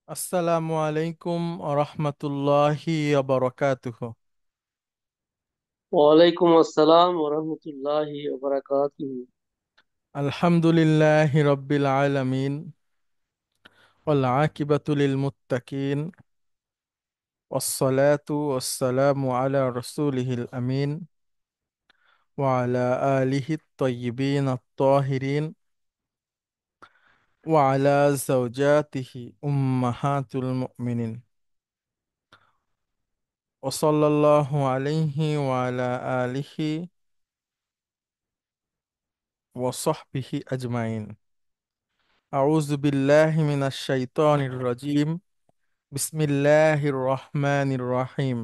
আসসালামু আলাইকুম রহমতুল্লাহি বারাকাতুহু। ওয়ালাইকুম আসসালাম ওরহমতুল্লাহি ওবারাকাতুহু। আলহামদুলিল্লাহি রব্বিল আলামিন ওয়াল আকিবাতু লিল মুত্তাকিন ওয়াসসালাতু ওয়াসসালামু আলা রাসূলিহিল আমিন ওয়া আলা আলিহি আত-তাইয়্যিবিন আত-তাহিরিন ওয়া আলা যাওজাতিহি উম্মাহাতুল মুমিনিন ওয়া সাল্লাল্লাহু আলাইহি ওয়া আলা আলিহি ওয়া সাহবিহি আজমাইন। আউযু বিল্লাহি মিনাশ শাইতানির রাজীম। বিসমিল্লাহির রহমানির রহিম।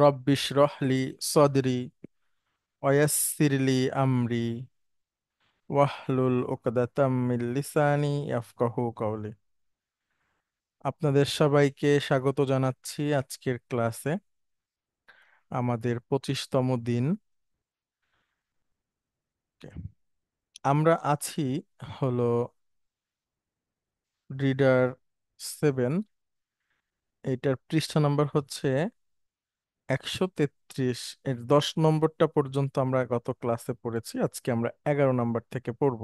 রব্বিশরাহলি সদরি ওয়ায়াসসিরলি আমরি ওয়াহলুল উকদাতাম মিন লিসানি ইয়াফকাহু কওলি। আপনাদের সবাইকে স্বাগত জানাচ্ছি আজকের ক্লাসে। আমাদের 25তম দিন। আমরা আছি হলো রিডার 7। এটার পৃষ্ঠা নম্বর হচ্ছে 133। এর 10 নম্বরটা পর্যন্ত আমরা গত ক্লাসে পড়েছি, আজকে আমরা 11 নম্বর থেকে পড়ব।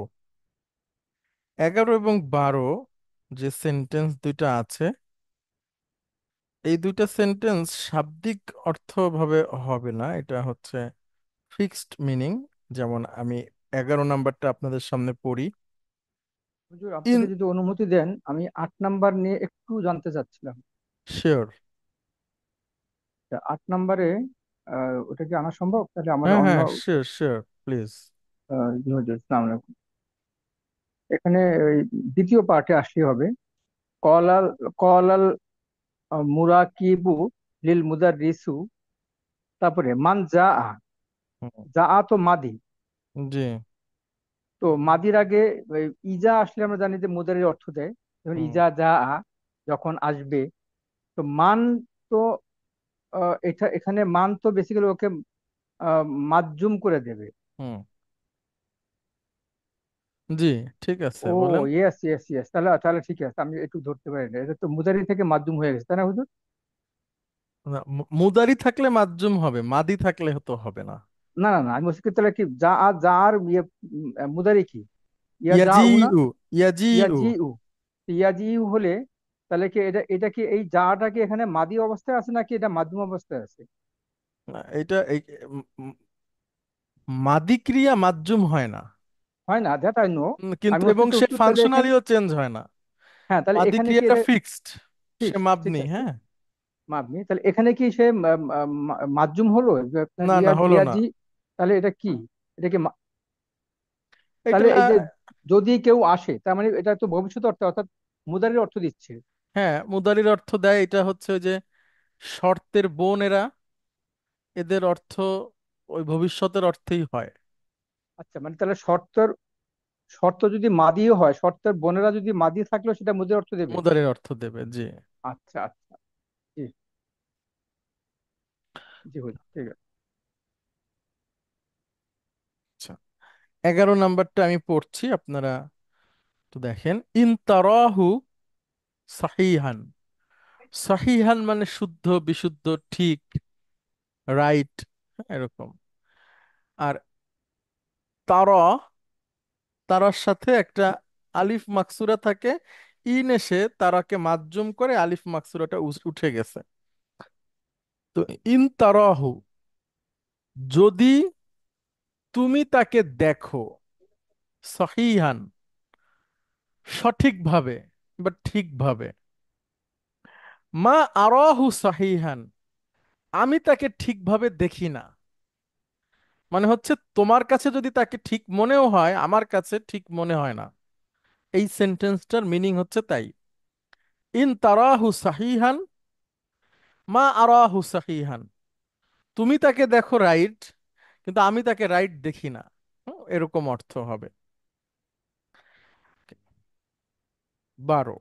11 এবং 12 যে সেন্টেন্স দুইটা আছে, এই দুইটা সেন্টেন্স শাব্দিক অর্থভাবে হবে না, এটা হচ্ছে ফিক্সড মিনিং। যেমন আমি 11 নম্বরটা আপনাদের সামনে পড়ি। হুজুর, ইন আপনাকে যদি অনুমতি দেন, আমি 8 নাম্বার নিয়ে একটু জানতে চাচ্ছিলাম। শিওর। 8 নাম্বারে ওটা কি আনা সম্ভব? তাহলে আমার হ্যাঁ অন্য হ্যাঁ, শিওর শিওর, প্লিজ। জি হুজুর, আসসালামু আলাইকুম। এখানে ওই দ্বিতীয় পার্টে আসতে হবে। কলাল কলাল মুরাকিবু লিল মুদাররিসু। তারপরে মান যা আ। যা আ তো মাদি। জি। তো মাদির আগে ওই ইজা আসলে আমরা জানি যে মুদারির অর্থ দেয়। যেমন হুম ইজা যা আ, যখন আসবে। তো মান, তো এটা এখানে মান তো বেসিক্যালি ওকে মাজ্জুম করে দেবে। হুম। জি, ঠিক আছে, ও, বলেন। ইয়েস ইয়েস ইয়েস, তাহলে তাহলে ঠিক আছে, আমি একটু ধরতে পারি না, এটা তো মুদারি থেকে মাজ্জুম হয়ে গেছে, তাই না হুজুর? না, মুদারি থাকলে মাজ্জুম হবে, মাদি থাকলে তো হবে না। না না না, আমি বলছি কি, তাহলে কি যা আর যা আর ইয়ে, মুদারি কি? ইয়া যা উ না? ইয়াজিউ। ইয়াজিউ। ইয়াজি উ। ইয়াজি উ হলে তাহলে কি এটা এটা কি এই যাটা কি এখানে মাদি অবস্থায় আছে নাকি এটা মাধ্যম অবস্থায় আছে? না, এটা উম, উম, মাদি ক্রিয়া মাজ্জুম হয় না। হয় না, দ্যাট আই নো। কিন্তু আমি বলছি এবং তো সে হুজুর, তাহলে এখানে, ফাংশনালিও চেঞ্জ হয় না। হ্যাঁ, তাহলে মাদি এখানে কি ক্রিয়াটা এটা ফিক্সড। সে ফিক্স? ঠিক মাবনি, আছে। হ্যাঁ। মাবনি, তাহলে এখানে কি সে মাজজুম হলো যে আপনার না না, হলো না। ইয়াজি? তাহলে এটা কি? এটা কি এটা তাহলে এই যে যদি কেউ আসে, তার মানে এটা তো ভবিষ্যৎ অর্থে, অর্থাৎ মুদারির অর্থ দিচ্ছে। হ্যাঁ, মুদারির অর্থ দেয়। এটা হচ্ছে ওই যে শর্তের বোন এরা, এদের অর্থ ওই ভবিষ্যতের অর্থেই হয়। আচ্ছা, মানে তাহলে শর্তের, শর্ত যদি মাদিও হয়, শর্তের বোনেরা যদি মাদি থাকলেও সেটা মুদারির অর্থ দেবে। মুদারির অর্থ দেবে, জি। আচ্ছা আচ্ছা। জি। জি হুজুর, ঠিক আছে। আচ্ছা, 11 নম্বরটা আমি পড়ছি, আপনারা তো দেখেন। ইন তারাহু সাহিহান। সাহিহান মানে শুদ্ধ, বিশুদ্ধ, ঠিক, রাইট, এরকম। আর তারা, তারার সাথে একটা আলিফ মাকসুরা থাকে। ইন এসে তারাকে মাজ্জুম করে আলিফ মাকসুরাটা উঠে গেছে। তো ইন তারাহু, যদি তুমি তাকে দেখো, সহিহান সঠিকভাবে বা ঠিকভাবে, মা আরাহু সহিহান আমি তাকে ঠিকভাবে দেখি না। মানে হচ্ছে তোমার কাছে যদি তাকে ঠিক মনেও হয়, আমার কাছে ঠিক মনে হয় না। এই সেন্টেন্সটার মিনিং হচ্ছে তাই। ইন তারাহু সাহিহান মা আরাহু সাহিহান, তুমি তাকে দেখো রাইট, কিন্তু আমি তাকে রাইট দেখি না। এরকম অর্থ হবে। 12।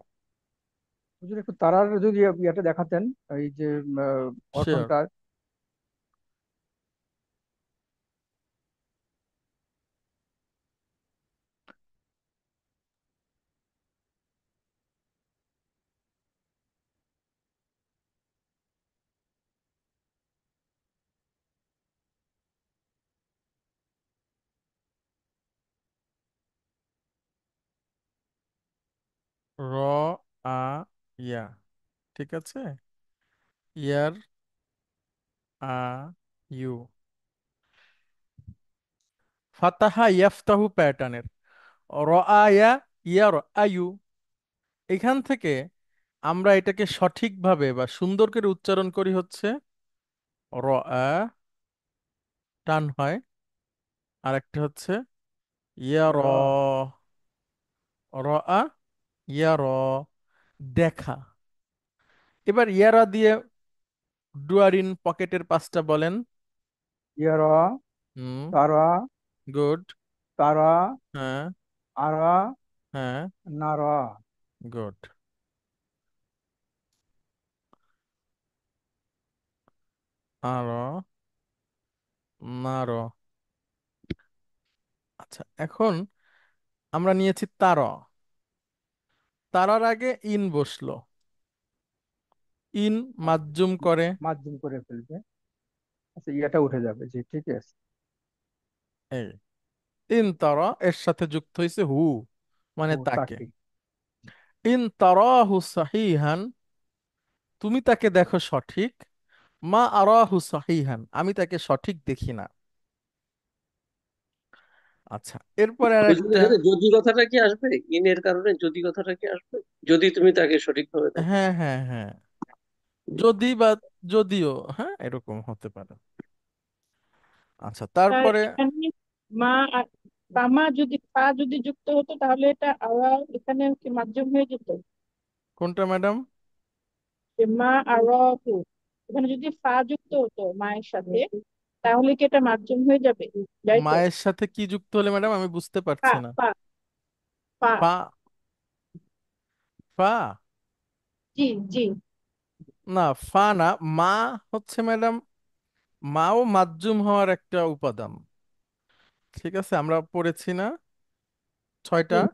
হুজুর, একটু তারার যদি ইয়েটা দেখাতেন, এই যে শিওর। গঠনটা। র আ ইয়া, ঠিক আছে, ইয়ার আ ইউ, ফাতাহা ইয়াফতাহু প্যাটার্নের র আয়া ইয়ার আয়ু। এখান থেকে আমরা এটাকে সঠিকভাবে বা সুন্দর করে উচ্চারণ করি হচ্ছে র আ, টান হয়, আর একটা হচ্ছে ইয়া র, র র আ ইয়া র, দেখা। এবার ইয়ারা দিয়ে ডুয়ারিন পকেটের পাঁচটা বলেন। ইয়র, হুম, তারা, গুড। তারা, হ্যাঁ, আরা, হ্যাঁ, নারা। গুড। আরো, নারো। আচ্ছা, এখন আমরা নিয়েছি তার, তারার আগে ইন বসলো, ইন মাজ্জুম করে। মাধ্যম করে ফেলবে। আচ্ছা, ইয়েটা উঠে যাবে, জি ঠিক আছে। এই ইন তারা এর সাথে যুক্ত হয়েছে হু, মানে ও তাকে। তাকে। ইন তারাহু সাহিহান, তুমি তাকে দেখো সঠিক। মা আরাহু সাহিহান, আমি তাকে সঠিক দেখি না। আচ্ছা, এরপরে আর হুজুর, একটা। এখানে যদি কথাটা কি আসবে? ইনের কারণে যদি কথাটা কি আসবে? যদি তুমি তাকে সঠিকভাবে দেখো। হ্যাঁ, হ্যাঁ, হ্যাঁ, যদি বা যদিও, হ্যাঁ, এরকম হতে পারে। আচ্ছা, স্যার তারপরে এখানে মা আর বামা যদি পা যদি যুক্ত হতো তাহলে এটা আওয়া এখানে কি মাধ্যম হয়ে যেত? কোনটা ম্যাডাম? যে মা আর এখানে যদি ফা যুক্ত হতো মায়ের সাথে তাহলে কি এটা মাধ্যম হয়ে যাবে? যাই তো। মায়ের সাথে কি যুক্ত হলে ম্যাডাম, আমি বুঝতে পা পারছি না। পা পা। ফা, ফা, জি জি। না, ফা না, মা হচ্ছে ম্যাডাম, মাও মাজ্জুম হওয়ার একটা উপাদান। ঠিক আছে, আমরা পড়েছি না ছয়টা, জি।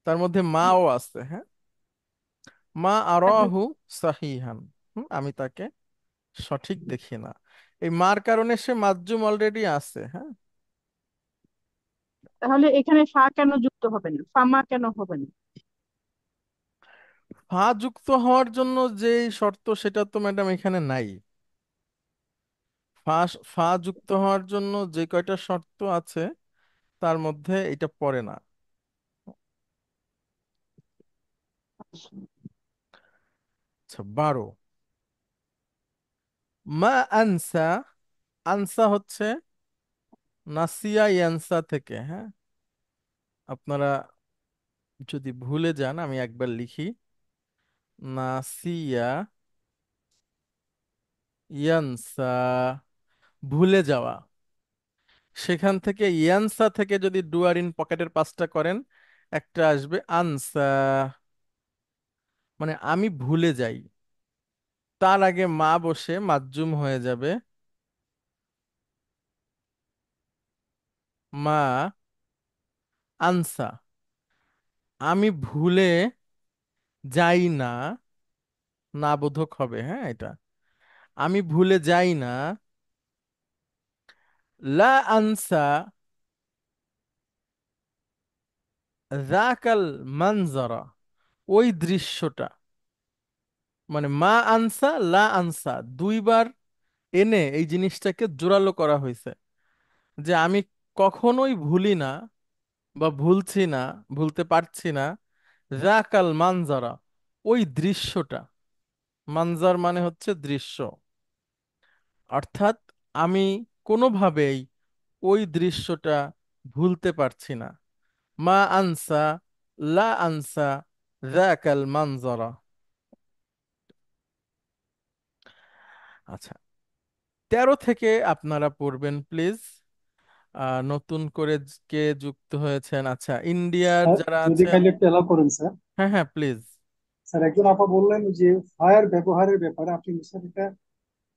তার মধ্যে মাও আছে, হ্যাঁ। মা তাহলে আরাহু সাহিহান, আমি তাকে সঠিক দেখি না। এই মার কারণে সে মাজ্জুম অলরেডি আছে, হ্যাঁ। তাহলে এখানে ফা কেন যুক্ত হবে না, ফামা কেন হবে না? ফা যুক্ত হওয়ার জন্য যে শর্ত সেটা তো ম্যাডাম এখানে নাই। ফা, ফা যুক্ত হওয়ার জন্য যে কয়টা শর্ত আছে তার মধ্যে এটা পড়ে না। আচ্ছা, 12, মা আনসা, আনসা হচ্ছে নাসিয়া ইয়ানসা থেকে, হ্যাঁ। আপনারা যদি ভুলে যান, আমি একবার লিখি, নাসিয়া ইয়ানসা, ভুলে যাওয়া। সেখান থেকে ইয়ানসা থেকে যদি ডুয়ারিন পকেটের পাঁচটা করেন, একটা আসবে আনসা, মানে আমি ভুলে যাই। তার আগে মা বসে মাজ্জুম হয়ে যাবে, মা আনসা, আমি ভুলে যাই না, না বোধক হবে, হ্যাঁ এটা, আমি ভুলে যাই না। লা আনসা যাকাল মানজারা, ওই দৃশ্যটা, মানে মা আনসা লা আনসা দুইবার এনে এই জিনিসটাকে জোরালো করা হয়েছে, যে আমি কখনোই ভুলি না বা ভুলছি না, ভুলতে পারছি না। যাকাল মানজারা, ওই দৃশ্যটা, মানজার মানে হচ্ছে দৃশ্য, অর্থাৎ আমি কোনোভাবেই ওই দৃশ্যটা ভুলতে পারছি না। মা আনসা লা আনসা যাকাল মানজারা। আচ্ছা, 13 থেকে আপনারা পড়বেন প্লিজ। নতুন করে কে যুক্ত হয়েছেন? আচ্ছা, ইন্ডিয়ার স্যার, যারা যদি আছেন। কাইন্ডলি একটু এলাও করেন স্যার। হ্যাঁ, হ্যাঁ, প্লিজ। স্যার, একজন আপা বললেন যে ফায়ার ব্যবহারের ব্যাপারে আপনি স্যার এটা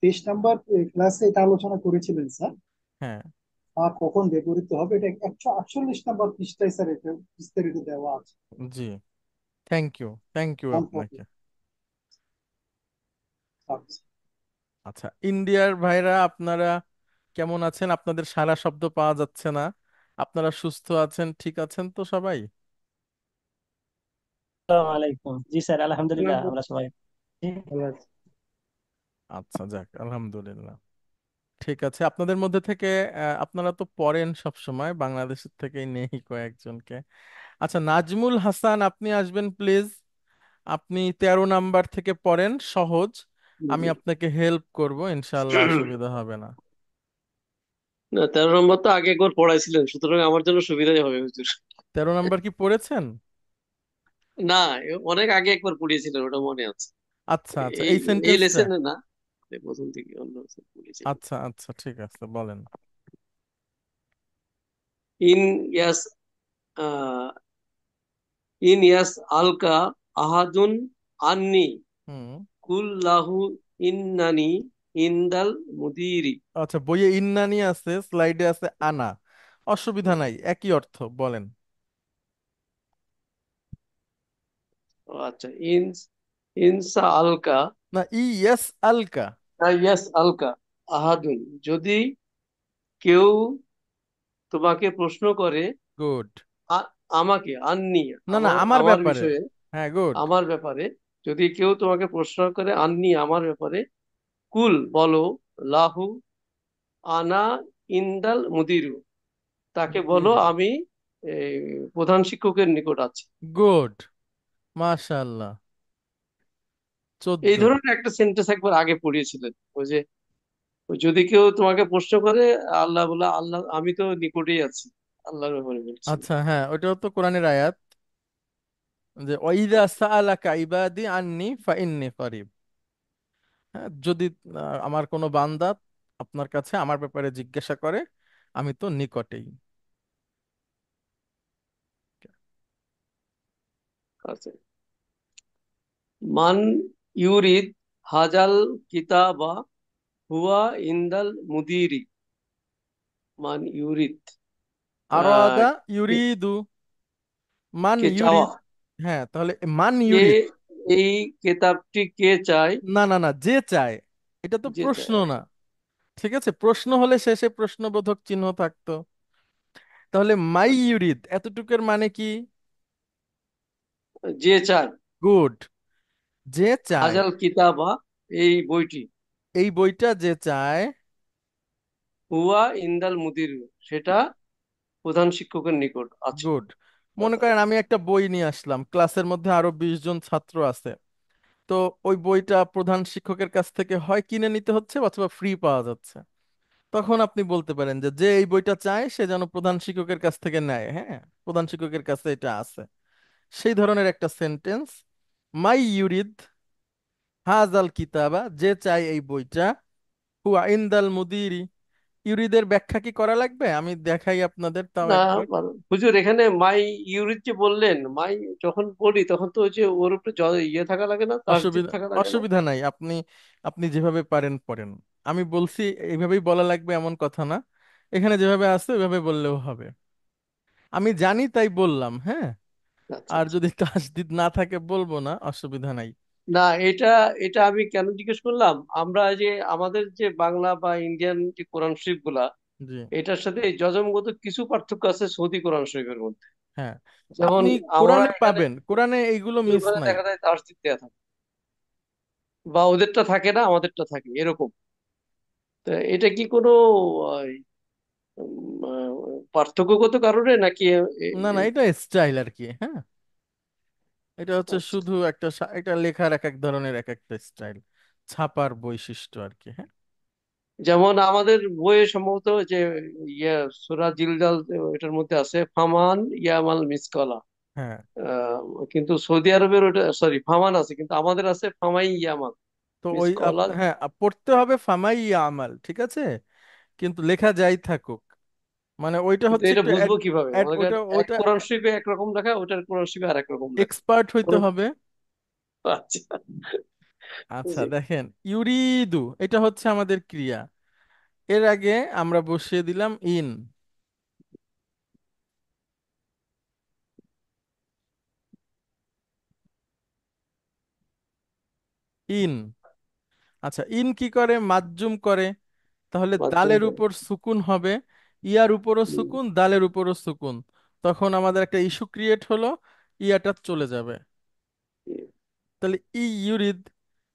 23 নম্বর ক্লাসে এটা আলোচনা করেছিলেন স্যার। হ্যাঁ, কখন ব্যবহৃত হবে এটা 148 নম্বর পৃষ্ঠায় স্যার এটা বিস্তারিত দেওয়া আছে। জি, থ্যাংক ইউ, থ্যাংক ইউ কোন আপনাকে। topic? আচ্ছা, ইন্ডিয়ার ভাইরা আপনারা কেমন আছেন? আপনাদের সারা শব্দ পাওয়া যাচ্ছে না। আপনারা সুস্থ আছেন, ঠিক আছেন তো সবাই? আসসালামু আলাইকুম। জি স্যার, আলহামদুলিল্লাহ আমরা সবাই জি। ভালো আছে। আচ্ছা, যাক, আলহামদুলিল্লাহ। ঠিক আছে, আপনাদের মধ্যে থেকে আপনারা তো পড়েন সব সময়, বাংলাদেশের থেকেই নেই কয়েকজনকে। আচ্ছা, নাজমুল হাসান, আপনি আসবেন প্লিজ। আপনি 13 নাম্বার থেকে পড়েন, সহজ। আমি আপনাকে হেল্প করব, ইনশাআল্লাহ অসুবিধা হবে না। না, 13 নম্বর তো আগে একবার পড়াইছিলেন, সুতরাং আমার জন্য সুবিধাই হবে হুজুর। 13 নাম্বার কি পড়েছেন? না, অনেক আগে একবার পড়িয়েছিলেন, ওটা মনে আছে। আচ্ছা আচ্ছা, এই এই এই সেন্টেন্সটা। লেসনে না, প্রথম থেকে অন্য lesson পড়িয়েছিলেন। আচ্ছা আচ্ছা, ঠিক আছে, বলেন। ইন ইয়াস আহ, ইন ইয়াস আলকা আহাদুন আন্নি হুম। কুল্লাহু ইন্নানি ইন্দাল মুদিরি। আচ্ছা, বইয়ে ইন্নানি আছে, স্লাইডে আছে আনা। অসুবিধা নাই, একই অর্থ, বলেন। আচ্ছা, ইনসা আলকা, না, ইয়েস আলকা। ইয়াস আলকা আহাদুন, যদি কেউ তোমাকে প্রশ্ন করে, গুড। আমাকে আন্নি, না না, আমার আমার আমার ব্যাপারে। বিষয়ে, হ্যাঁ, গুড। আমার ব্যাপারে, যদি কেউ তোমাকে প্রশ্ন করে আন্নি, আমার ব্যাপারে, কুল বলো, লাহু আনা ইন্দাল মুদিরু, তাকে বলো জি। আমি এই, প্রধান শিক্ষকের নিকট আছি। গুড। মাশাআল্লাহ। এই 14। ধরনের একটা সেন্টেন্স একবার আগে পড়িয়েছিলেন, ওই যে ওই যদি কেউ তোমাকে প্রশ্ন করে, আল্লাহ বলা, আল্লাহ আমি তো নিকটেই আছি, আল্লাহর ব্যাপারে বলছিলেন। আচ্ছা, হ্যাঁ, ওটাও তো কোরআনের আয়াত, যে ওয়াইদা সাআলাকা ইবাদি আন্নি ফাইন্নি করিব। হ্যাঁ, যদি আমার কোনো বান্দা আপনার কাছে আমার ব্যাপারে জিজ্ঞাসা করে, আমি তো নিকটেই। আচ্ছা, মান ইউরিদ হাজাল কিতাবা হুয়া ইন্দাল মুদিরি। মান ইউরিদ, আহ, আরাদা কে ইউরিদু। মান কে চাওয়া, ইউরিদ। হ্যাঁ, তাহলে মান কে ইউরিদ। এই কেতাবটি কে চায়, না না না, যে চায়। এটা তো যে প্রশ্ন চায়, না। ঠিক আছে, প্রশ্ন হলে শেষে প্রশ্নবোধক চিহ্ন থাকতো। তাহলে মাই ইউরিদ এতটুকুর মানে কি? যে চায়, গুড। যে চায়। হাজাল কিতাবা, এই বইটি, এই বইটা যে চায়। হুয়া ইন্দাল মুদির, সেটা প্রধান শিক্ষকের নিকট আছে। গুড। মনে করেন আমি একটা বই নিয়ে আসলাম, ক্লাসের মধ্যে আরো 20 জন ছাত্র আছে। তো ওই বইটা প্রধান শিক্ষকের কাছ থেকে হয় কিনে নিতে হচ্ছে অথবা ফ্রি পাওয়া যাচ্ছে। তখন আপনি বলতে পারেন যে যে এই বইটা চায় সে যেন প্রধান শিক্ষকের কাছ থেকে নেয়। হ্যাঁ, প্রধান শিক্ষকের কাছে এটা আছে। সেই ধরনের একটা সেন্টেন্স। মাই ইউরিদ হাজাল কিতাবা, যে চায় এই বইটা, হুয়া ইনদাল মুদিরি। ইউরিদের ব্যাখ্যা কি করা লাগবে? আমি দেখাই আপনাদের তাও না, একবার। হুজুর এখানে মাই ইউরিদ যে বললেন, মাই যখন বলি তখন তো ওই যে ওর উপরে ইয়ে থাকা লাগে না, তাসদিদ অসুবিধা থাকা লাগে না। অসুবিধা নাই, আপনি আপনি যেভাবে পারেন পড়েন। আমি বলছি এইভাবেই বলা লাগবে এমন কথা না। এখানে যেভাবে আছে ওইভাবে বললেও হবে। আমি জানি তাই বললাম, হ্যাঁ। আচ্ছা আর আচ্ছা। যদি তাসদিদ না থাকে বলবো না, অসুবিধা নাই। না, এটা এটা আমি কেন জিজ্ঞেস করলাম, আমরা যে আমাদের যে বাংলা বা ইন্ডিয়ান যে কোরআন শরীফ গুলা, জি। এটার সাথে এই যজমগত কিছু পার্থক্য আছে সৌদি কোরআন শরীফের মধ্যে। হ্যাঁ, যেমন আপনি আমরা কোরআনে এখানে, পাবেন, কোরআনে এইগুলো ওদের মিস ওখানে নাই। দেখা যায় তাসদিদ দেয়া থাকে, বা ওদেরটা থাকে না আমাদেরটা থাকে, এরকম। তো এটা কি কোনো আহ, পার্থক্যগত কারণে নাকি না না, এটা স্টাইল আর কি, হ্যাঁ। এটা হচ্ছে আচ্ছা। শুধু একটা এটা লেখার এক এক ধরনের এক একটা স্টাইল, ছাপার বৈশিষ্ট্য আর কি, হ্যাঁ। যেমন আমাদের বইয়ে সম্ভবত যে ইয়া সূরা জিলজাল, এটার মধ্যে আছে ফামান ইয়ামাল মিসকালা। হ্যাঁ, আহ, কিন্তু সৌদি আরবের ওটা, সরি, ফামান আছে, কিন্তু আমাদের আছে ফামাই ইয়ামাল তো ওই মিসকালা। হ্যাঁ, পড়তে হবে ফামাই আমাল, ঠিক আছে। কিন্তু লেখা যাই থাকুক, মানে ওইটা কিন্তু হচ্ছে এটা একটু বুঝবো কিভাবে, মনে করেন ওইটা এক ওইটা কোরআন শরীফে একরকম লেখা, ওটার কোরআন শরীফে আরেক রকম লেখা। এক্সপার্ট হইতে হবে। আচ্ছা, আচ্ছা, জি। দেখেন, ইউরিদু এটা হচ্ছে আমাদের ক্রিয়া। এর আগে আমরা বসিয়ে দিলাম ইন। ইন। আচ্ছা, ইন কি করে? মাজ্জুম করে। তাহলে মাধ্যম দালের করে। উপর সুকুন হবে, ইয়ার উপরও হুম, সুকুন, দালের উপরও সুকুন। তখন আমাদের একটা ইস্যু ক্রিয়েট হলো, ইয়াটা চলে যাবে। তাহলে ই ইউরিদ,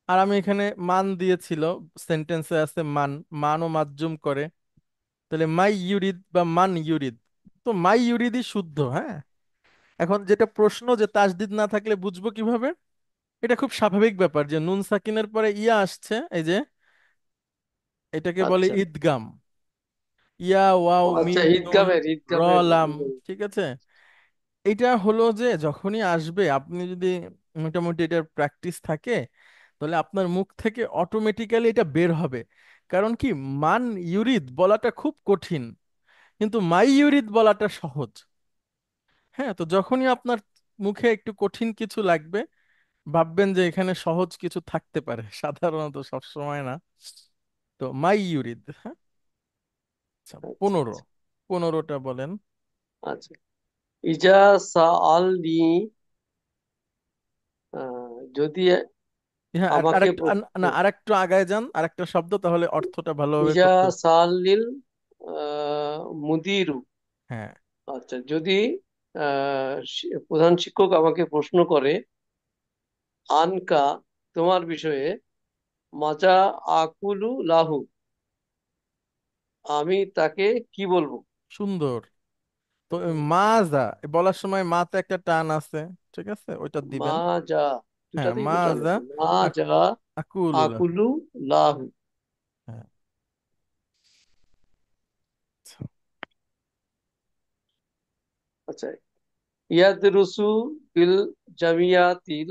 আর আমি এখানে মান দিয়েছিল, সেন্টেন্সে আছে মান, মানও মাজ্জুম করে, তাহলে মাই ইউরিদ বা মান ইউরিদ। তো মাই ইউরিদই শুদ্ধ, হ্যাঁ। এখন যেটা প্রশ্ন যে তাসদিদ না থাকলে বুঝবো কিভাবে, এটা খুব স্বাভাবিক ব্যাপার যে নুন সাকিনের পরে ইয়া আসছে, এই যে এটাকে বলে আচ্ছা। ঈদগাম। ইয়া ওয়াও ও আচ্ছা, মিম নুন ঈদগামের র ঈদগামের লাম, ঠিক আছে। এটা হলো যে যখনই আসবে, আপনি যদি মোটামুটি এটার প্র্যাকটিস থাকে, তাহলে আপনার মুখ থেকে অটোমেটিক্যালি এটা বের হবে। কারণ কি, মান ইউরিদ বলাটা খুব কঠিন, কিন্তু মাই ইউরিদ বলাটা সহজ। হ্যাঁ, তো যখনই আপনার মুখে একটু কঠিন কিছু লাগবে, ভাববেন যে এখানে সহজ কিছু থাকতে পারে, সাধারণত সব সময় না। তো মাই ইউরিদ, হ্যাঁ। আচ্ছা, আচ্ছা 15, আচ্ছা 15টা বলেন। আচ্ছা। ইজা সাআলনি, যদি হ্যাঁ, আর আমাকে আরেকটু প্রশ্ন না, করে। আরেকটু আগায় যান, আরেকটা শব্দ, তাহলে অর্থটা ভালোভাবে ইজা করতে। সাআলিল মুদিরু। হ্যাঁ, আচ্ছা, যদি প্রধান শিক্ষক আমাকে প্রশ্ন করে আনকা, তোমার বিষয়ে, মাজা আকুলু লাহু, আমি তাকে কি বলবো? সুন্দর। তো ওই মাজা বলার সময় মাতে একটা টান আছে, ঠিক আছে, ওইটা দিবেন। মাজা, হ্যাঁ, দুটাতেই তো টান মাজা আছে। মাজা আকুলুল্লাহ। আকুলু লাহু। হ্যাঁ, আচ্ছা। আচ্ছা, ইয়াদরুসু বিল জামিয়াতিল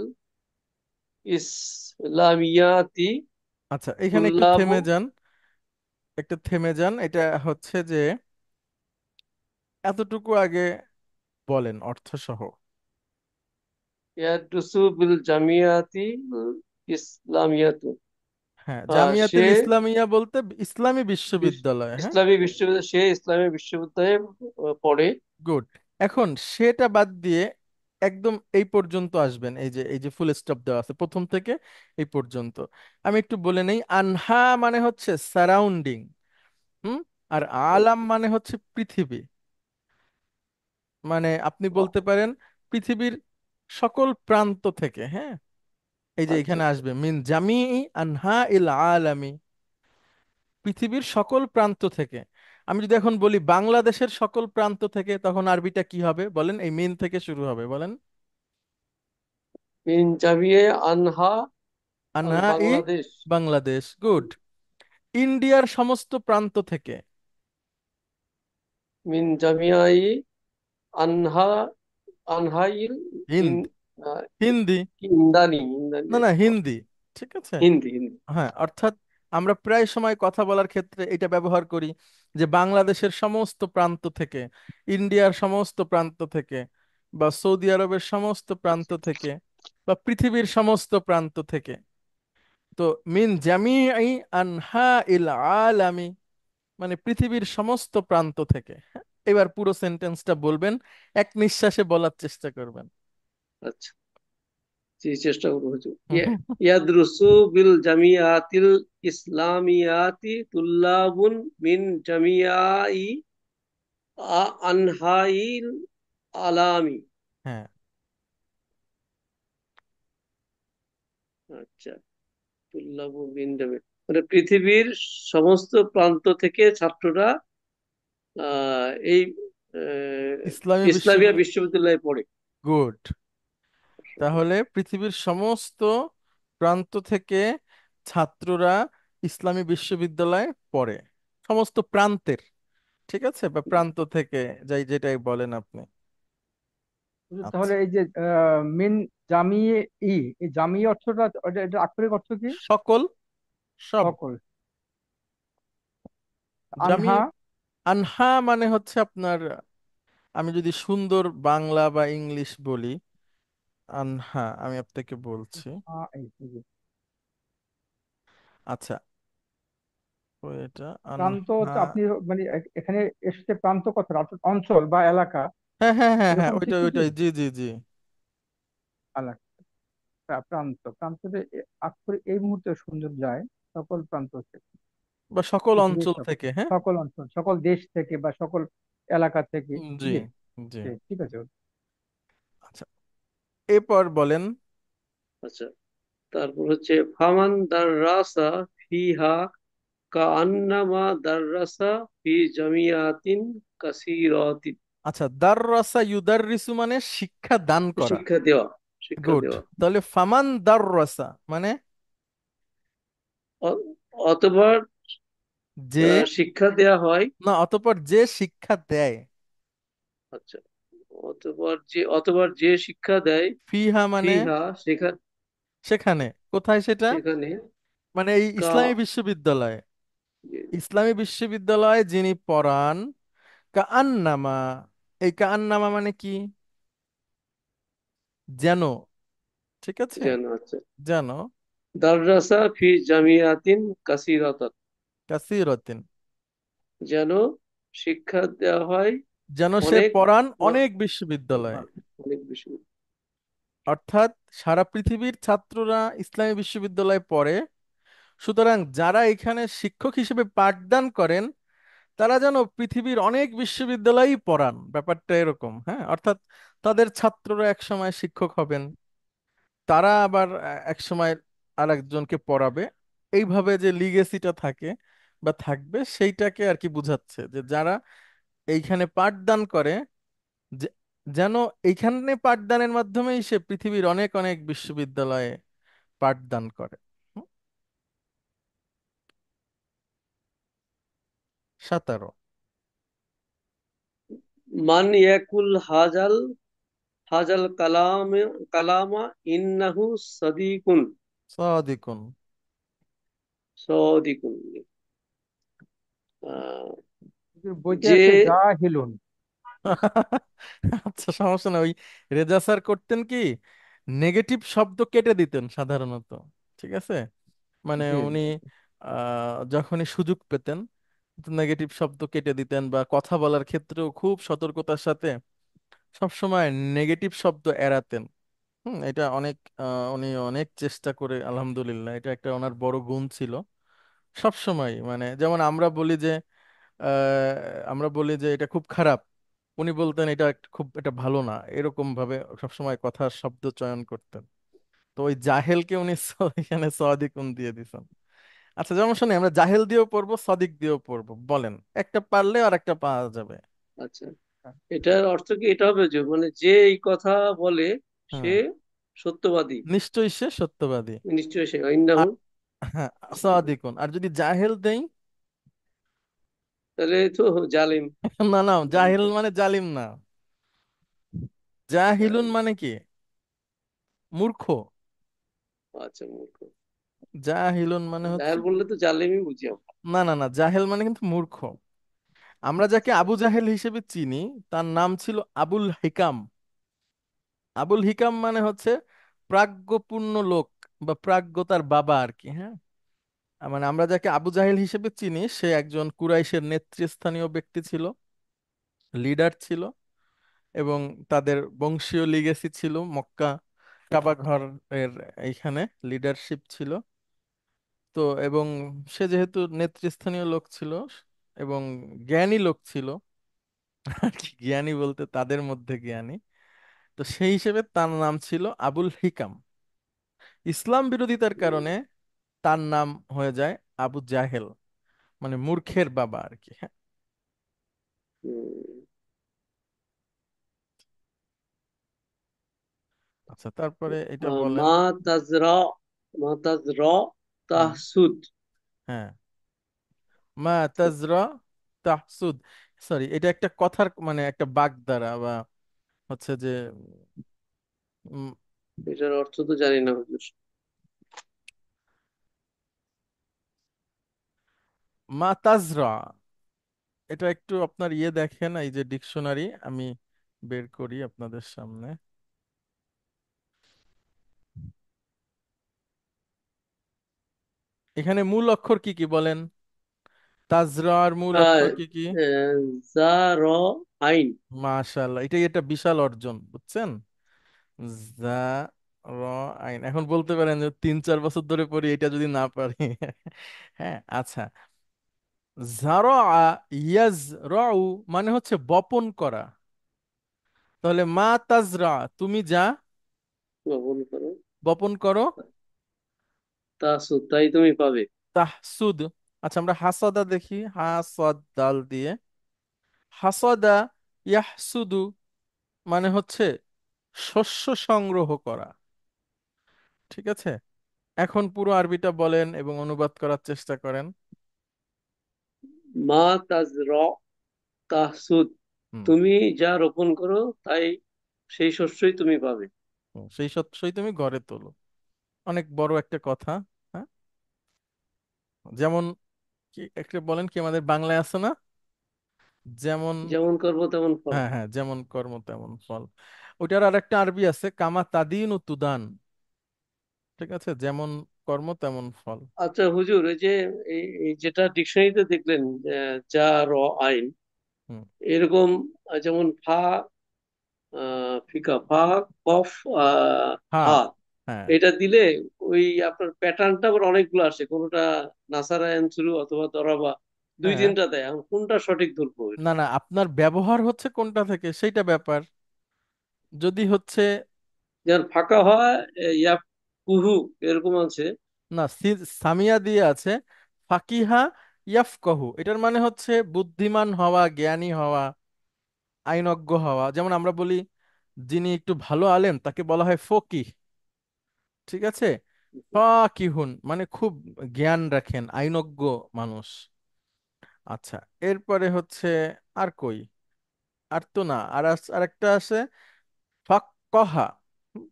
ইসলামিয়াতি আচ্ছা, এখানে একটু তুল্লাবু। থেমে যান, একটু থেমে যান। এটা হচ্ছে যে এতটুকু আগে বলেন অর্থ সহ। ইয়াদরুসু বিল জামিয়াতিল ইসলামিয়াতু। হ্যাঁ, সে জামিয়াতুল ইসলামিয়া বলতে ইসলামী বিশ- বিশ্ববিদ্যালয়, হ্যাঁ। ইসলামী বিশ্ববিদ্যালয়, সে ইসলামী বিশ্ববিদ্যালয়ে পড়ে। গুড। এখন সেটা বাদ দিয়ে একদম এই পর্যন্ত আসবেন, এই যে ফুল স্টপ দেওয়া আছে প্রথম থেকে এই পর্যন্ত। আমি একটু বলে নেই, আনহা মানে হচ্ছে সারাউন্ডিং, হুম। আর আলাম মানে হচ্ছে পৃথিবী। মানে আপনি বলতে পারেন পৃথিবীর সকল প্রান্ত থেকে, হ্যাঁ। এই যে আচ্ছা এখানে আচ্ছা। আসবে মিন জামি আনহা ইল আলামি, পৃথিবীর সকল প্রান্ত থেকে। আমি যদি এখন বলি বাংলাদেশের সকল প্রান্ত থেকে, তখন আরবিটা কি হবে বলেন, এই মিন থেকে শুরু হবে, বলেন। মিন জামিয়ে আনহা আল আনহা ই বাংলাদেশ। বাংলাদেশ, গুড। ইন্ডিয়ার সমস্ত প্রান্ত থেকে। মিন জামিয়াই আনহা আনহাইল হিন্দ, আহ, হিন্দি। কি ইন্দানি ইন্দানি না না, হিন্দি, ঠিক আছে। হিন্দি হিন্দি। হ্যাঁ, অর্থাৎ আমরা প্রায় সময় কথা বলার ক্ষেত্রে এটা ব্যবহার করি যে বাংলাদেশের সমস্ত প্রান্ত থেকে, ইন্ডিয়ার সমস্ত প্রান্ত থেকে, বা সৌদি আরবের সমস্ত প্রান্ত থেকে, বা পৃথিবীর সমস্ত প্রান্ত থেকে। তো মিন জামিই আনহা ইল আলামি মানে পৃথিবীর সমস্ত প্রান্ত থেকে, হ্যাঁ? এবার পুরো সেন্টেন্সটা বলবেন, এক নিঃশ্বাসে বলার চেষ্টা করবেন। আচ্ছা, জি, চেষ্টা করবো হুজুর। ইয়াদরুসু বিল জামিয়াতিল ইসলামিয়াতি তুল্লাবুন মিন জামিয়াই আনহাইল আলামি। হ্যাঁ, আচ্ছা, তুল্লাবু মিন জামিয়া মানে পৃথিবীর সমস্ত প্রান্ত থেকে ছাত্ররা এই ইসলামী ইসলামিয়া বিশ্ববিদ্যালয়, বিশ্ববিদ্যালয়ে পড়ে। গুড। তাহলে পৃথিবীর সমস্ত প্রান্ত থেকে ছাত্ররা ইসলামী বিশ্ববিদ্যালয়ে পড়ে, সমস্ত প্রান্তের, ঠিক আছে, বা প্রান্ত থেকে, যাই যেটাই বলেন আপনি। তাহলে আচ্ছা, এই যে মিন জামিয়ে ই, এই জামিয়ে অর্থটা এটা আক্ষরিক অর্থ কি? সকল, সব। সকল। জামি আনহা। আনহা মানে হচ্ছে আপনার, আমি যদি সুন্দর বাংলা বা ইংলিশ বলি, আনহা আমি আপনাকে বলছি। এই যে আচ্ছা, তো এটা প্রান্ত আনহা, তো আপনি মানে এখানে এসেছে প্রান্ত কথাটা অর্থাৎ অঞ্চল বা এলাকা, হ্যাঁ হ্যাঁ হ্যাঁ হ্যাঁ, এরকম ওইটাই কিছু কি? ওইটাই, জি জি জি। এলাকা, প্রান্ত, প্রান্ততে আক্ষরিক এই মুহূর্তে সুন্দর যায় সকল প্রান্ত থেকে, বা সকল পৃথিবীর অঞ্চল সকল, থেকে, হ্যাঁ। সকল অঞ্চল, সকল দেশ থেকে বা সকল এলাকা থেকে। জি জি, জি। জি, ঠিক আছে। আচ্ছা, এরপর বলেন। আচ্ছা, তারপর হচ্ছে ফামান দাররাসা ফিহা কাআন্নামা দাররাসা ফি জামিয়াতিন কাসীরাতিন। আচ্ছা, দাররাসা ইউদাররিসু মানে শিক্ষা দান করা। শিক্ষা দেওয়া, শিক্ষা গুড। দেওয়া। তাহলে ফামান দাররাসা মানে অ- অথবা যে, শিক্ষা দেয়া হয়। না, অতঃপর যে শিক্ষা দেয়। আচ্ছা, অথবা যে শিক্ষা দেয় ফিহা মানে ফিহা সেখানে। কোথায় সেটা? সেখানে মানে এই কা ইসলামী বিশ্ববিদ্যালয়ে। ইসলামী বিশ্ববিদ্যালয়ে যিনি পড়ান, কাআন্নামা। এই কাআন্নামা মানে কি? যেন। ঠিক আছে, যেন। আচ্ছা, যেন। দাররাসা ফি জামিয়াতিন কাসীরাতান, কাসিরতিন, যেন শিক্ষা দেওয়া হয় যেন সে অনেক পড়ান মা- অনেক বিশ্ববিদ্যালয়ে। অনেক বেশি। অর্থাৎ সারা পৃথিবীর ছাত্ররা ইসলামী বিশ্ববিদ্যালয়ে পড়ে, সুতরাং যারা এখানে শিক্ষক হিসেবে পাঠদান করেন তারা যেন পৃথিবীর অনেক বিশ্ববিদ্যালয়েই পড়ান, ব্যাপারটা এরকম। হ্যাঁ, অর্থাৎ তাদের ছাত্ররা একসময় শিক্ষক হবেন, তারা আবার একসময় আর একজনকে পড়াবে। এইভাবে যে লিগেসিটা থাকে বা থাকবে, সেইটাকে আর কি বুঝাচ্ছে, যে যারা এইখানে পাঠদান করে, যে যেন এইখানে পাঠদানের মাধ্যমেই সে পৃথিবীর অনেক অনেক বিশ্ববিদ্যালয়ে পাঠদান করে। হুম, 17। মান ইয়াকুল হাজাল হাজাল কালামা ইন্নাহু সাদিকুন। সাদিকুন। সাদিকুন। আহ, বইতে যে আছে জাহিলুন। আচ্ছা, সমস্যা না। ওই রেজা স্যার করতেন কি, নেগেটিভ শব্দ কেটে দিতেন সাধারণত। ঠিক আছে, মানে জি উনি যখনই সুযোগ পেতেন নেগেটিভ শব্দ কেটে দিতেন, বা কথা বলার ক্ষেত্রেও খুব সতর্কতার সাথে সবসময় নেগেটিভ শব্দ এড়াতেন। এটা অনেক উনি অনেক চেষ্টা করে, আলহামদুলিল্লাহ, এটা একটা ওনার বড় গুণ ছিল। সব সময়, মানে যেমন আমরা বলি যে এটা খুব খারাপ, উনি বলতেন এটা খুব, এটা ভালো না, এরকম ভাবে সবসময় কথার শব্দ চয়ন করতেন। তো ওই জাহেলকে উনি এখানে সদিকুন দিয়ে দিছেন। আচ্ছা, যেমন শুনি, আমরা জাহেল দিয়েও পড়বো, সদিক দিয়েও পড়বো, বলেন একটা পারলে আর একটা পাওয়া যাবে। আচ্ছা, এটার অর্থ কি এটা হবে যে মানে যে এই কথা বলে সে হুম, সত্যবাদী, নিশ্চয়ই সে সত্যবাদী। নিশ্চয়ই সে ইন্নাহু। আর হ্যাঁ, সাদিকুন। আর যদি জাহেল দেই, তাহলে তো জালিম। না না, জাহিল মানে জালিম না। জাহিলুন জালিম। মানে কি? মূর্খ। আচ্ছা, মূর্খ। জাহিলুন মানে হচ্ছে, জাহেল বললে তো জালিমই বুঝি আমরা। না না না, জাহেল মানে কিন্তু মূর্খ। আমরা যাকে আবু জাহেল হিসেবে চিনি, তার নাম ছিল আবুল হিকাম। আবুল হিকাম মানে হচ্ছে প্রাজ্ঞপূর্ণ লোক, বা প্রাজ্ঞতার বাবা আর কি। হ্যাঁ, মানে আমরা যাকে আবু জাহেল হিসেবে চিনি, সে একজন কুরাইশের নেতৃস্থানীয় ব্যক্তি ছিল, লিডার ছিল, এবং তাদের বংশীয় লিগেসি ছিল মক্কা কাবা ঘরের এইখানে লিডারশিপ ছিল। তো এবং সে যেহেতু নেতৃস্থানীয় লোক ছিল এবং জ্ঞানী লোক ছিল আর কি, জ্ঞানী বলতে তাদের মধ্যে জ্ঞানী, তো সেই হিসেবে তার নাম ছিল আবুল হিকাম। ইসলাম বিরোধিতার কারণে তার নাম হয়ে যায় আবু জাহেল, মানে মূর্খের বাবা আর কি। হ্যাঁ, হুম। আচ্ছা, তারপরে এটা বলেন। মা তাজরা মা তাজরা হুম, তাহসুদ। হ্যাঁ, মা তাজরা তাহসুদ। সরি, এটা একটা কথার, মানে একটা বাগধারা, বা হচ্ছে যে উম, এটার অর্থ তো জানি না হুজুর। মা তাজরা, এটা একটু আপনার ইয়ে দেখেন, এই যে ডিকশনারি আমি বের করি আপনাদের সামনে। এখানে মূল অক্ষর কি কি বলেন? তাজরার মূল আহ, অক্ষর কি কি? জা র আইন। মাশাআল্লাহ, এটাই একটা বিশাল অর্জন, বুঝছেন? যা, র, আইন। এখন বলতে পারেন যে 3-4 বছর ধরে পড়ি, এটা যদি না পারি। হ্যাঁ, আচ্ছা। জারা, ইয়াজ, রাউ মানে হচ্ছে বপন করা। তাহলে মা তাজরা, তুমি যা গ্রহণ করো। বপন করো, তাসুদ, তাই তুমি পাবে। তাহসুদ। আচ্ছা, আমরা হাসাদা দেখি, হাসাদ দাল দিয়ে। হাসাদা ইয়াহসুদু মানে হচ্ছে শস্য সংগ্রহ করা। ঠিক আছে, এখন পুরো আরবিটা বলেন এবং অনুবাদ করার চেষ্টা করেন। মা তাজর তাহসুদ, হুম। তুমি যা রোপণ করো তাই সেই শস্যই তুমি পাবে। হুম, সেই শস্যই তুমি ঘরে তোলো। অনেক বড় একটা কথা। হ্যাঁ, যেমন কি একটা বলেন, কি আমাদের বাংলায় আছে না, যেমন। যেমন করবো তেমন ফল। হ্যাঁ হ্যাঁ, যেমন কর্ম তেমন ফল। ওইটার আর একটা আরবি আছে, কামা তাদিন ও তুদান। ঠিক আছে, যেমন কর্ম তেমন ফল। আচ্ছা হুজুর, এই যে এই যেটা ডিকশনারিতে দেখলেন, যা র আইন, হুম। এরকম যেমন ফা, ফিকা, ফা, কফ, হ্যাঁ হা, হ্যাঁ। এটা দিলে ওই আপনার প্যাটার্নটা আবার অনেকগুলো আসে, কোনোটা নাসারা শুরু অথবা দরাবা, দুই হ্যাঁ, তিনটা দেয়, এখন কোনটা সঠিক ধরবো? না না, আপনার ব্যবহার হচ্ছে কোনটা থেকে সেইটা ব্যাপার। যদি হচ্ছে, যেমন ফাঁকা হয়, ইয়া কুহু, এরকম আছে। না, সামিয়া দিয়ে আছে, ফাকিহা ইয়াফকাহু, এটার মানে হচ্ছে বুদ্ধিমান হওয়া, জ্ঞানী হওয়া, আইনজ্ঞ হওয়া। যেমন আমরা বলি যিনি একটু ভালো আলেম তাকে বলা হয় ফকিহ। ঠিক আছে, ফাকিহুন মানে খুব জ্ঞান রাখেন, আইনজ্ঞ মানুষ। আচ্ছা, এরপরে হচ্ছে আর কই, আর তো না, আরেকটা আছে ফাক্কাহা। হুম,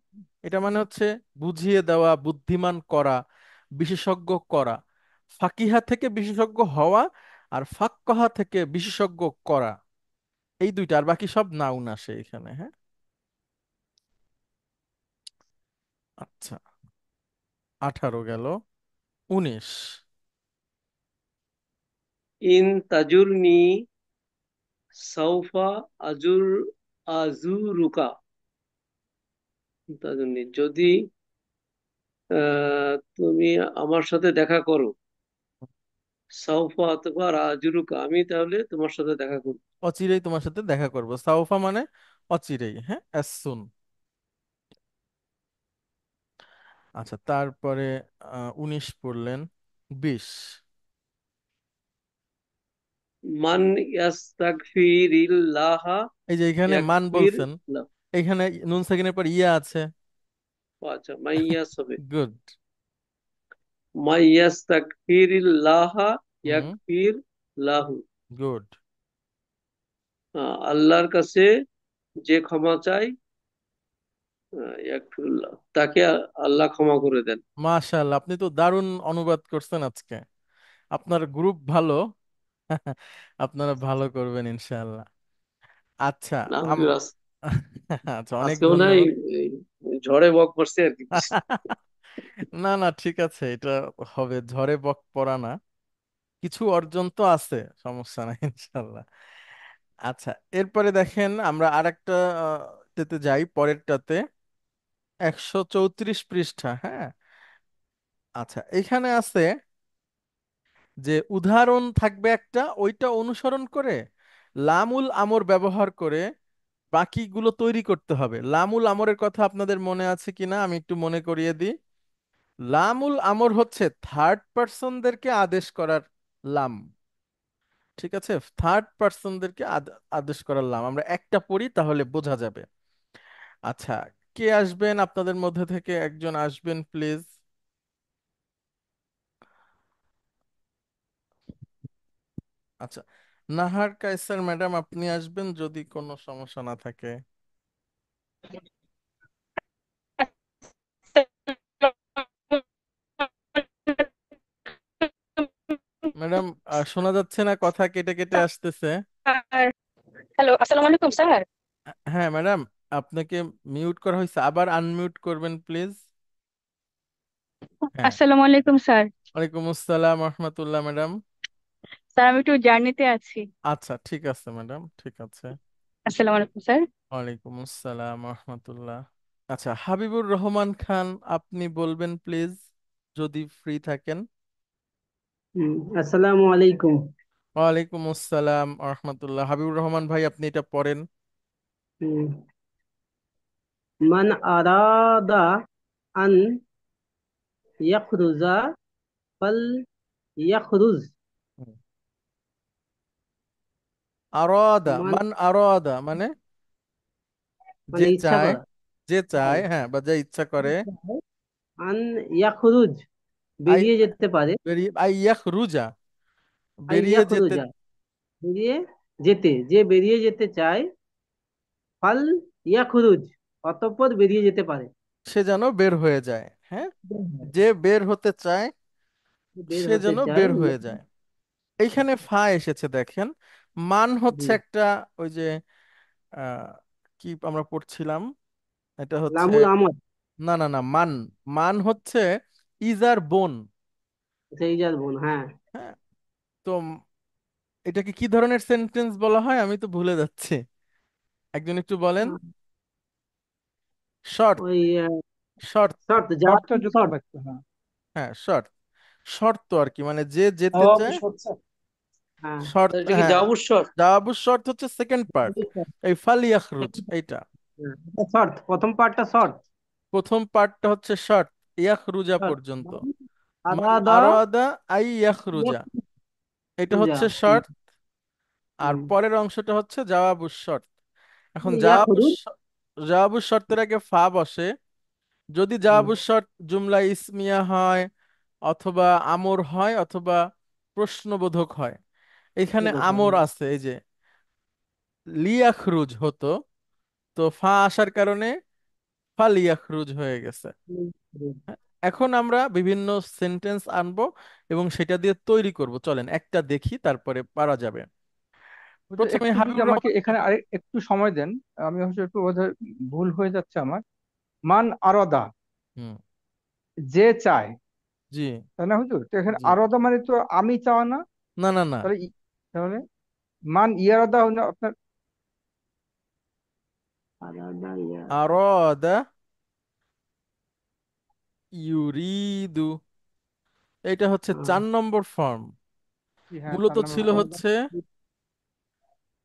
এটা মানে হচ্ছে বুঝিয়ে দেওয়া, বুদ্ধিমান করা, বিশেষজ্ঞ করা। ফাকিহা থেকে বিশেষজ্ঞ হওয়া, আর ফাক্কাহা থেকে বিশেষজ্ঞ করা, এই দুইটা। আর বাকি সব নাউন আসে এখানে। হ্যাঁ, আচ্ছা, 18 গেল, 19। ইন তাজুরনি সাউফা আজুর আজুরুকা। তাজুরনি, যদি তুমি আমার সাথে দেখা করো, সাউফা অথবা আজুরুকা, আমি তাহলে তোমার সাথে দেখা করবো। অচিরেই তোমার সাথে দেখা করব, সাউফা মানে অচিরেই, হ্যাঁ, অ্যাজ সুন। আচ্ছা, তারপরে 19 পড়লেন, 20। মান ইয়াস্তাগফিরিল্লাহ এই যে এখানে মান ইয়াগফির বলছেন, লাহু। এখানে নুন সাকিনের পর ইয়া আছে। আচ্ছা, মাইয়াস হবে, গুড। মাইয়াস্তাগফিরিল্লাহ হুম। ইয়াগফির লাহু। গুড। আল্লাহর কাছে যে ক্ষমা চায়, ইয়াগফিরুল্লাহ, তাকে আল্লাহ ক্ষমা করে দেন। মাশাআল্লাহ, আপনি তো দারুণ অনুবাদ করছেন আজকে। আপনার গ্রুপ ভালো। আপনারা ভালো করবেন ইনশাআল্লাহ। আচ্ছা। না আম হুজুর, আচ্ছা, অনেক আজকে মনে হয় ধন্যবাদ। এই ঝড়ে বক পড়ছে আর কি। না না, ঠিক আছে, এটা হবে, ঝড়ে বক পড়া না, কিছু অর্জন তো আছে, সমস্যা নাই ইনশাল্লাহ। আচ্ছা, এরপরে দেখেন আমরা আরেকটা তে যাই, পরেরটাতে, 134 পৃষ্ঠা। হ্যাঁ, আচ্ছা, এখানে আছে যে উদাহরণ থাকবে একটা, ওইটা অনুসরণ করে লামুল আমর ব্যবহার করে বাকিগুলো তৈরি করতে হবে। লামুল আমরের কথা আপনাদের মনে আছে কিনা আমি একটু মনে করিয়ে দিই। লামুল আমর হচ্ছে থার্ড পার্সনদেরকে আদেশ করার লাম। ঠিক আছে, থার্ড পার্সনদেরকে আদেশ করার লাম। আমরা একটা পড়ি তাহলে বোঝা যাবে। আচ্ছা, কে আসবেন আপনাদের মধ্যে থেকে, একজন আসবেন প্লিজ। আচ্ছা, নাহার কায়সার ম্যাডাম, আপনি আসবেন যদি কোনো সমস্যা না থাকে। ম্যাডাম, শোনা যাচ্ছে না, কথা কেটে কেটে আসতেছে। স্যার, হ্যালো, আসসালামু আলাইকুম স্যার। হ্যাঁ ম্যাডাম, আপনাকে মিউট করা হয়েছে, আবার আনমিউট করবেন প্লিজ। হ্যাঁ। আসসালামু আলাইকুম স্যার। ওয়ালাইকুম আসসালাম রহমতুল্লাহ ম্যাডাম। স্যার, আমি একটু জার্নিতে আছি। আচ্ছা, ঠিক আছে ম্যাডাম, ঠিক আছে। আসসালামু আলাইকুম স্যার। ওয়ালাইকুম আসসালাম রহমতুল্লাহ। আচ্ছা, হাবিবুর রহমান খান, আপনি বলবেন প্লিজ, যদি ফ্রি থাকেন। আসসালামু আলাইকুম। ওয়ালাইকুম আসসালাম রহমতুল্লাহ। হাবিবুর রহমান ভাই, আপনি এটা পড়েন। হুম, মান আরাদা আন ইয়াখরুজা ফাল ইয়াখরুজ। হুম। আরাদা, মান মান আরাদা মানে যে মানে ইচ্ছা চায়, করা। যে চায়, হ্যাঁ, হ্যাঁ, বা যে ইচ্ছা করে। আন ইয়াখরুজ আই, বেরিয়ে যেতে পারে। বেরিয়ে, আইয়াখ রুজা, আই বেরিয়ে যেতে, ইয়াখরুজা বেরিয়ে যেতে, যে বেরিয়ে যেতে চায়। ফাল ইয়াখরুজ অতঃপর বেরিয়ে যেতে পারে। সে যেন বের হয়ে যায়। হ্যাঁ, যে বের হতে চায় বের সে হতে যেন চায়। বের হয়ে যায়। এইখানে ফা এসেছে দেখেন। মান হচ্ছে একটা, ওই যে আহ কি আমরা পড়ছিলাম, এটা হচ্ছে, লামুল আমর। না না না, মান, মান হচ্ছে ইজার বোন। সেই যার বোন, হ্যাঁ। হ্যাঁ, তো এটাকে কি ধরনের সেন্টেন্স বলা হয় আমি তো ভুলে যাচ্ছি, একজন একটু বলেন। শর্ট, ওই শর্ত। শর্ত, শর্ত জবাব যুক্ত শর্ত। বাক্য, হ্যাঁ। হ্যাঁ, শর্ত, শর্ত আর কি, মানে যে যেতে জবাব চায়। সচ্চা। হ্যাঁ, শর্ত, তাহলে এটা কি হ্যাঁ। জবাবুর শর্ত? জাওয়াবুশ শর্ত হচ্ছে সেকেন্ড পার্ট, এই ফালিয়াখরুজ এইটা। হ্যাঁ, এটা শর্ত, প্রথম পার্টটা শর্ত। প্রথম পার্টটা হচ্ছে শর্ট, ইয়াখরুজা শর্ত পর্যন্ত। মান আরাদা আরাদা আই ইয়াখরুজা, এটা ইয়াখরুজা। হচ্ছে শর্ট। আর হুম, পরের অংশটা হচ্ছে জাওয়াবুশ শর্ত। এখন ইয়াখরুজ। জাওয়াবুশ শর্তের আগে ফা বসে, যদি হুম, জাওয়াবুশ শর্ত জুমলা ইসমিয়া হয়, অথবা আমর হয়, অথবা প্রশ্নবোধক হয়। এখানে আমর আছে, এই যে লিয়াখরুজ হতো, তো ফা আসার কারণে ফালিয়াখরুজ হয়ে গেছে। হ্যাঁ, এখন আমরা বিভিন্ন সেন্টেন্স আনবো এবং সেটা দিয়ে তৈরি করব, চলেন একটা দেখি তারপরে পারা যাবে। হুজুর, প্রথমে একটু যদি হাবিবুর আমাকে রহমান। এখানে আরে একটু সময় দেন। আমি হচ্ছে একটু বোধহয় ভুল হয়ে যাচ্ছে আমার। মান আরদা, হুম। যে চায়, জি। তাই না হুজুর? তো এখানে জি, আরদা মানে তো আমি চাওয়া না। না না না, তাহলে তাহলে মান ইয়ারাদা হলো আপনার। আরাদা ইয়া। আরাদা ইউরিদু, এটা হচ্ছে হ্যাঁ, 4 নম্বর ফর্ম। জি, হ্যাঁ, মূলত 4 নম্বর ছিল ফর্ম। হচ্ছে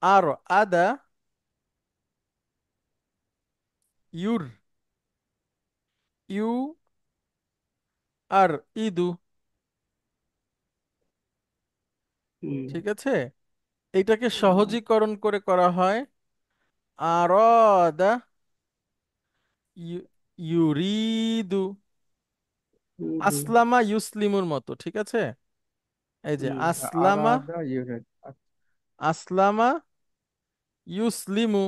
আর আদা ইউর, ইউ আর ইদু, হুম, ঠিক আছে। এটাকে হুম, সহজীকরণ করে করা হয় আরাদা ইউরিদু, হুম, আসলামা ইউসলিমুর মতো, ঠিক আছে। এই যে হুম, আসলামা, আরাদা ইউরেদ। আসলামা ইউসলিমু।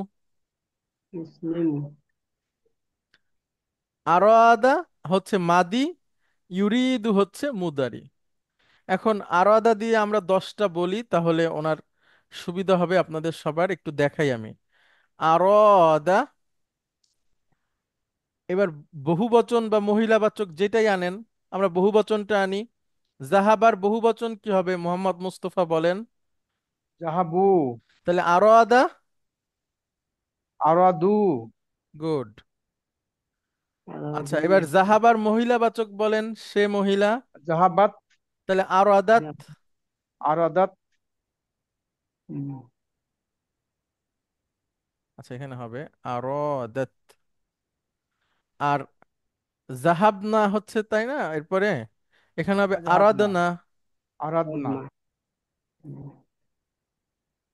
মুসলিম। আরাদা হচ্ছে মাদি, ইউরিদু হচ্ছে মুদারি। এখন আরাদা দিয়ে আমরা 10টা বলি, তাহলে ওনার সুবিধা হবে আপনাদের সবার, একটু দেখাই আমি। আরাদা, এবার বহুবচন বা মহিলাবাচক যেটাই আনেন, আমরা বহুবচনটা আনি। জাহাবার বহুবচন কি হবে মোহাম্মদ মুস্তফা বলেন। জাহাবু, তাহলে আরাদা, আরাদু, গুড। আচ্ছা, আরাদা এবার জাহাবার মহিলাবাচক বলেন, সে মহিলা, জাহাবাত, তাহলে আরাদাত। আরাদাত। হুম, আচ্ছা, এখানে হবে আরাদাত। আর জাহাবনা হচ্ছে, তাই না, এরপরে এখানে হবে জাহাবনা, আরাধনা। আরাধনা। আরাদনা। হুম,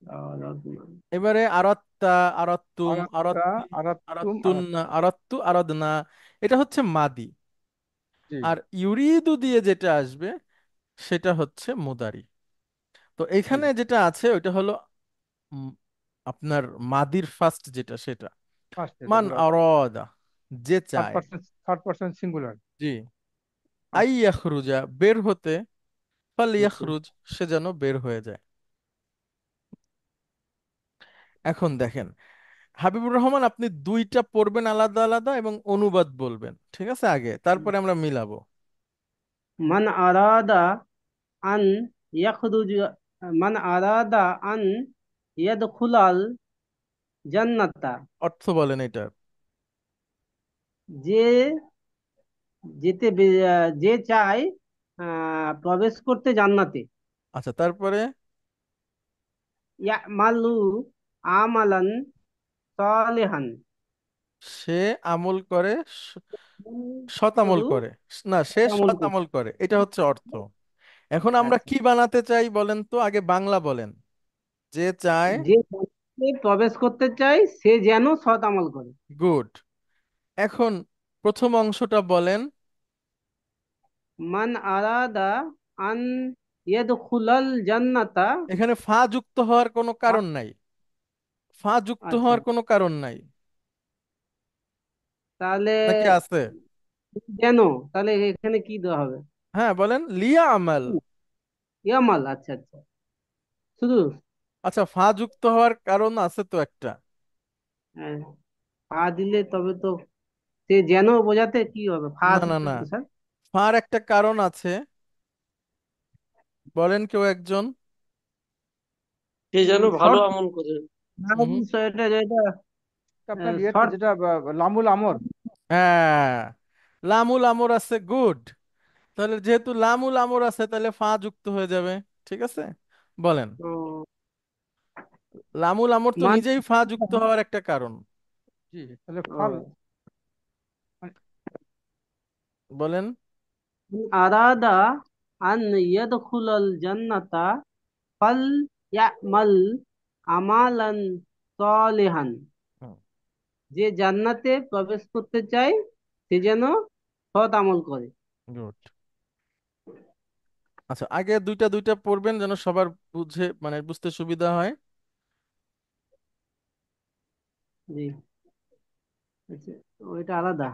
আরাদনা। এবারে আরাত্তা, আরাত্তুম, আরাত্তা, আরাত্তি, আরাত্তুম, আরাত্তুন্না, আরাত্তা। আরাত্তু, আরাধনা, এটা হচ্ছে মাদি। জি, আর ইউরিদু দিয়ে যেটা আসবে সেটা হচ্ছে মুদারি। তো জি। এখানে যেটা আছে ওইটা হলো উম, আপনার মাদির ফার্স্ট যেটা সেটা, ফার্স্ট যেটা মান বলা, আরাদা, যে থার্ড চায়। Person, third person singular. G. I আচ্ছা। ইয়াখরুজা, বের হতে, ফাল হতে। ইয়াখরুজ, সে যেন বের হয়ে যায়। এখন দেখেন হাবিবুর রহমান, আপনি দুইটা পড়বেন আলাদা আলাদা এবং অনুবাদ বলবেন, ঠিক আছে, আগে, তারপরে আমরা মিলাবো। মান আরাদা আন ইয়াখরুজ, মান আরাদা আন ইয়াদখুলাল জান্নাতা। অর্থ বলেন এটার। যে যে চায় প্রবেশ করতে জান্নাতে। আচ্ছা, তারপরে ইয়ামালু আমালান সালিহান। সে আমল করে, স- সৎ আমল আমলু করে। না, সে আমল সৎ করে। আমল করে, এটা হচ্ছে অর্থ। এখন আমরা আচ্ছা, কি বানাতে চাই বলেন তো, আগে বাংলা বলেন। যে চায়। যে জান্নাতে প্রবেশ করতে চায় সে যেন সৎ আমল করে। গুড। এখন প্রথম অংশটা বলেন। মান আরাদা আন ইয়াদখুলাল জান্নাতা। এখানে ফা যুক্ত হওয়ার কোনো কারণ নাই। ফা যুক্ত আচ্ছা, হওয়ার কোনো কারণ নাই, তাহলে নাকি আছে? যেন, তাহলে এখানে কি দেওয়া হবে? হ্যাঁ বলেন, লিয়া আমাল। ইয়ামাল, আচ্ছা আচ্ছা, শুধু আচ্ছা, ফা যুক্ত হওয়ার কারণ আছে তো একটা। আহ, পা দিলে তবে তো সে যেন বোঝাতে কি হবে, ফা না আছে না না, তো স্যার। ফার একটা কারণ আছে, বলেন কেউ একজন। সে যেন ভালো শর্ট, আমল করে। হুম। এটা যেটা আপনার ইয়েতে শর্ট। যেটা লামুল আমর। হ্যাঁ, লামুল আমর আছে, গুড। তাহলে যেহেতু লামুল আমর আছে, তাহলে ফা যুক্ত হয়ে যাবে। ঠিক আছে, বলেন। লামুল আমর তো মান নিজেই ফা যুক্ত হওয়ার একটা কারণ। জি, তাহলে ফাল। ও, বলেন। আরাদা আন ইয়াদখুলাল জান্নাতা ফাল ইয়ামাল আমালান সালিহান। যে জান্নাতে প্রবেশ করতে চায় সে যেন সৎ আমল করে। গুড। আচ্ছা, আগে দুইটা দুইটা পড়বেন যেন সবার বুঝে, মানে বুঝতে সুবিধা হয়। জি, আচ্ছা, ওইটা আলাদা।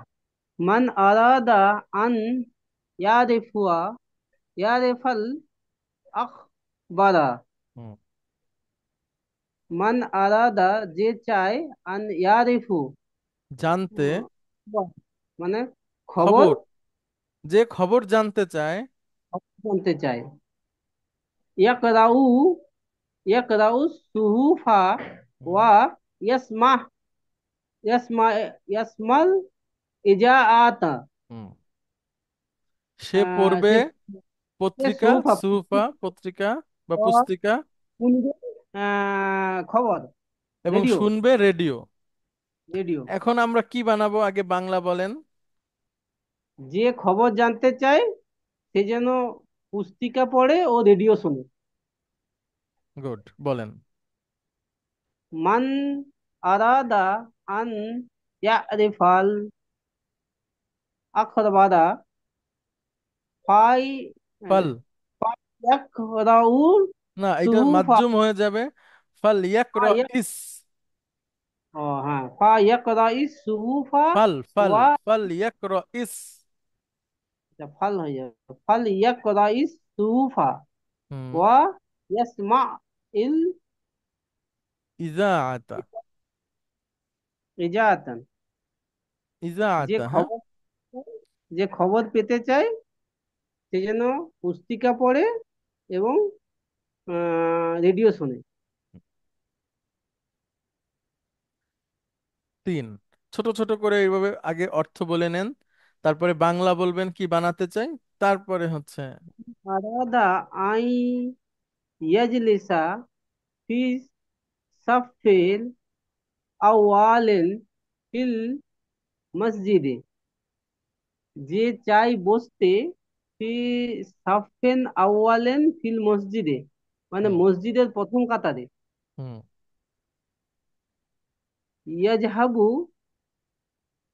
মান আরাদা আন ইয়ারিফুয়া ইয়ারিফাল আখবারা। হুম। মান আরাদা যে চায়, আন ইয়ারিফু জানতে। মানে খবর খবর। যে খবর জানতে চায়। জানতে চায়। ইয়াকরাউ ইয়াকরাউ সুহুফা হুম। ওয়া ইয়াসমা ইয়াসমা ইয়াসমাল ইজাআতা। হুম। সে পড়বে সে সে পত্রিকা, সুহুফা সুফা পত্রিকা বা ওয়া পুস্তিকা, শুনবে খবর, এবং রেডিও, শুনবে রেডিও। রেডিও। এখন আমরা কি বানাবো, আগে বাংলা বলেন। যে খবর জানতে চায় সে যেন পুস্তিকা পড়ে ও রেডিও শোনে। গুড, বলেন। মান আরাদা আন ইয়ারিফাল আখবারা ফাই ফাল। ইয়াকরাউল না, এটা সুহুফা। মাজ্জুম হয়ে যাবে। ফাল ইয়াকরা ইস। ও হ্যাঁ, ফা ইয়াকরা ইস সুহুফা ফাল ফাল ওয়া, ফাল ইয়াকরা ইস। আচ্ছা, ফাল হয়ে যাবে, ফাল ইয়াকরা ইস সুহুফা হুম। ওয়া ইয়াসমা ইল ইজাআতা। ইজাআতান। যে ইজাআতা, হ্যাঁ। খবর যে খবর পেতে চায় সে যেন পুস্তিকা পড়ে এবং রেডিও শোনে। তিন। ছোট ছোট করে এইভাবে আগে অর্থ বলে নেন, তারপরে বাংলা বলবেন কি বানাতে চাই, তারপরে হচ্ছে। আরাদা আই ইয়াজলিসা ফি সাফিল আওয়ালিন ফিল মসজিদে। যে চাই বসতে ফি সাফেন আওয়ালেন ফিল মসজিদে, মানে হুম। মসজিদের প্রথম কাতারে। হুম। ইয়াজহাবু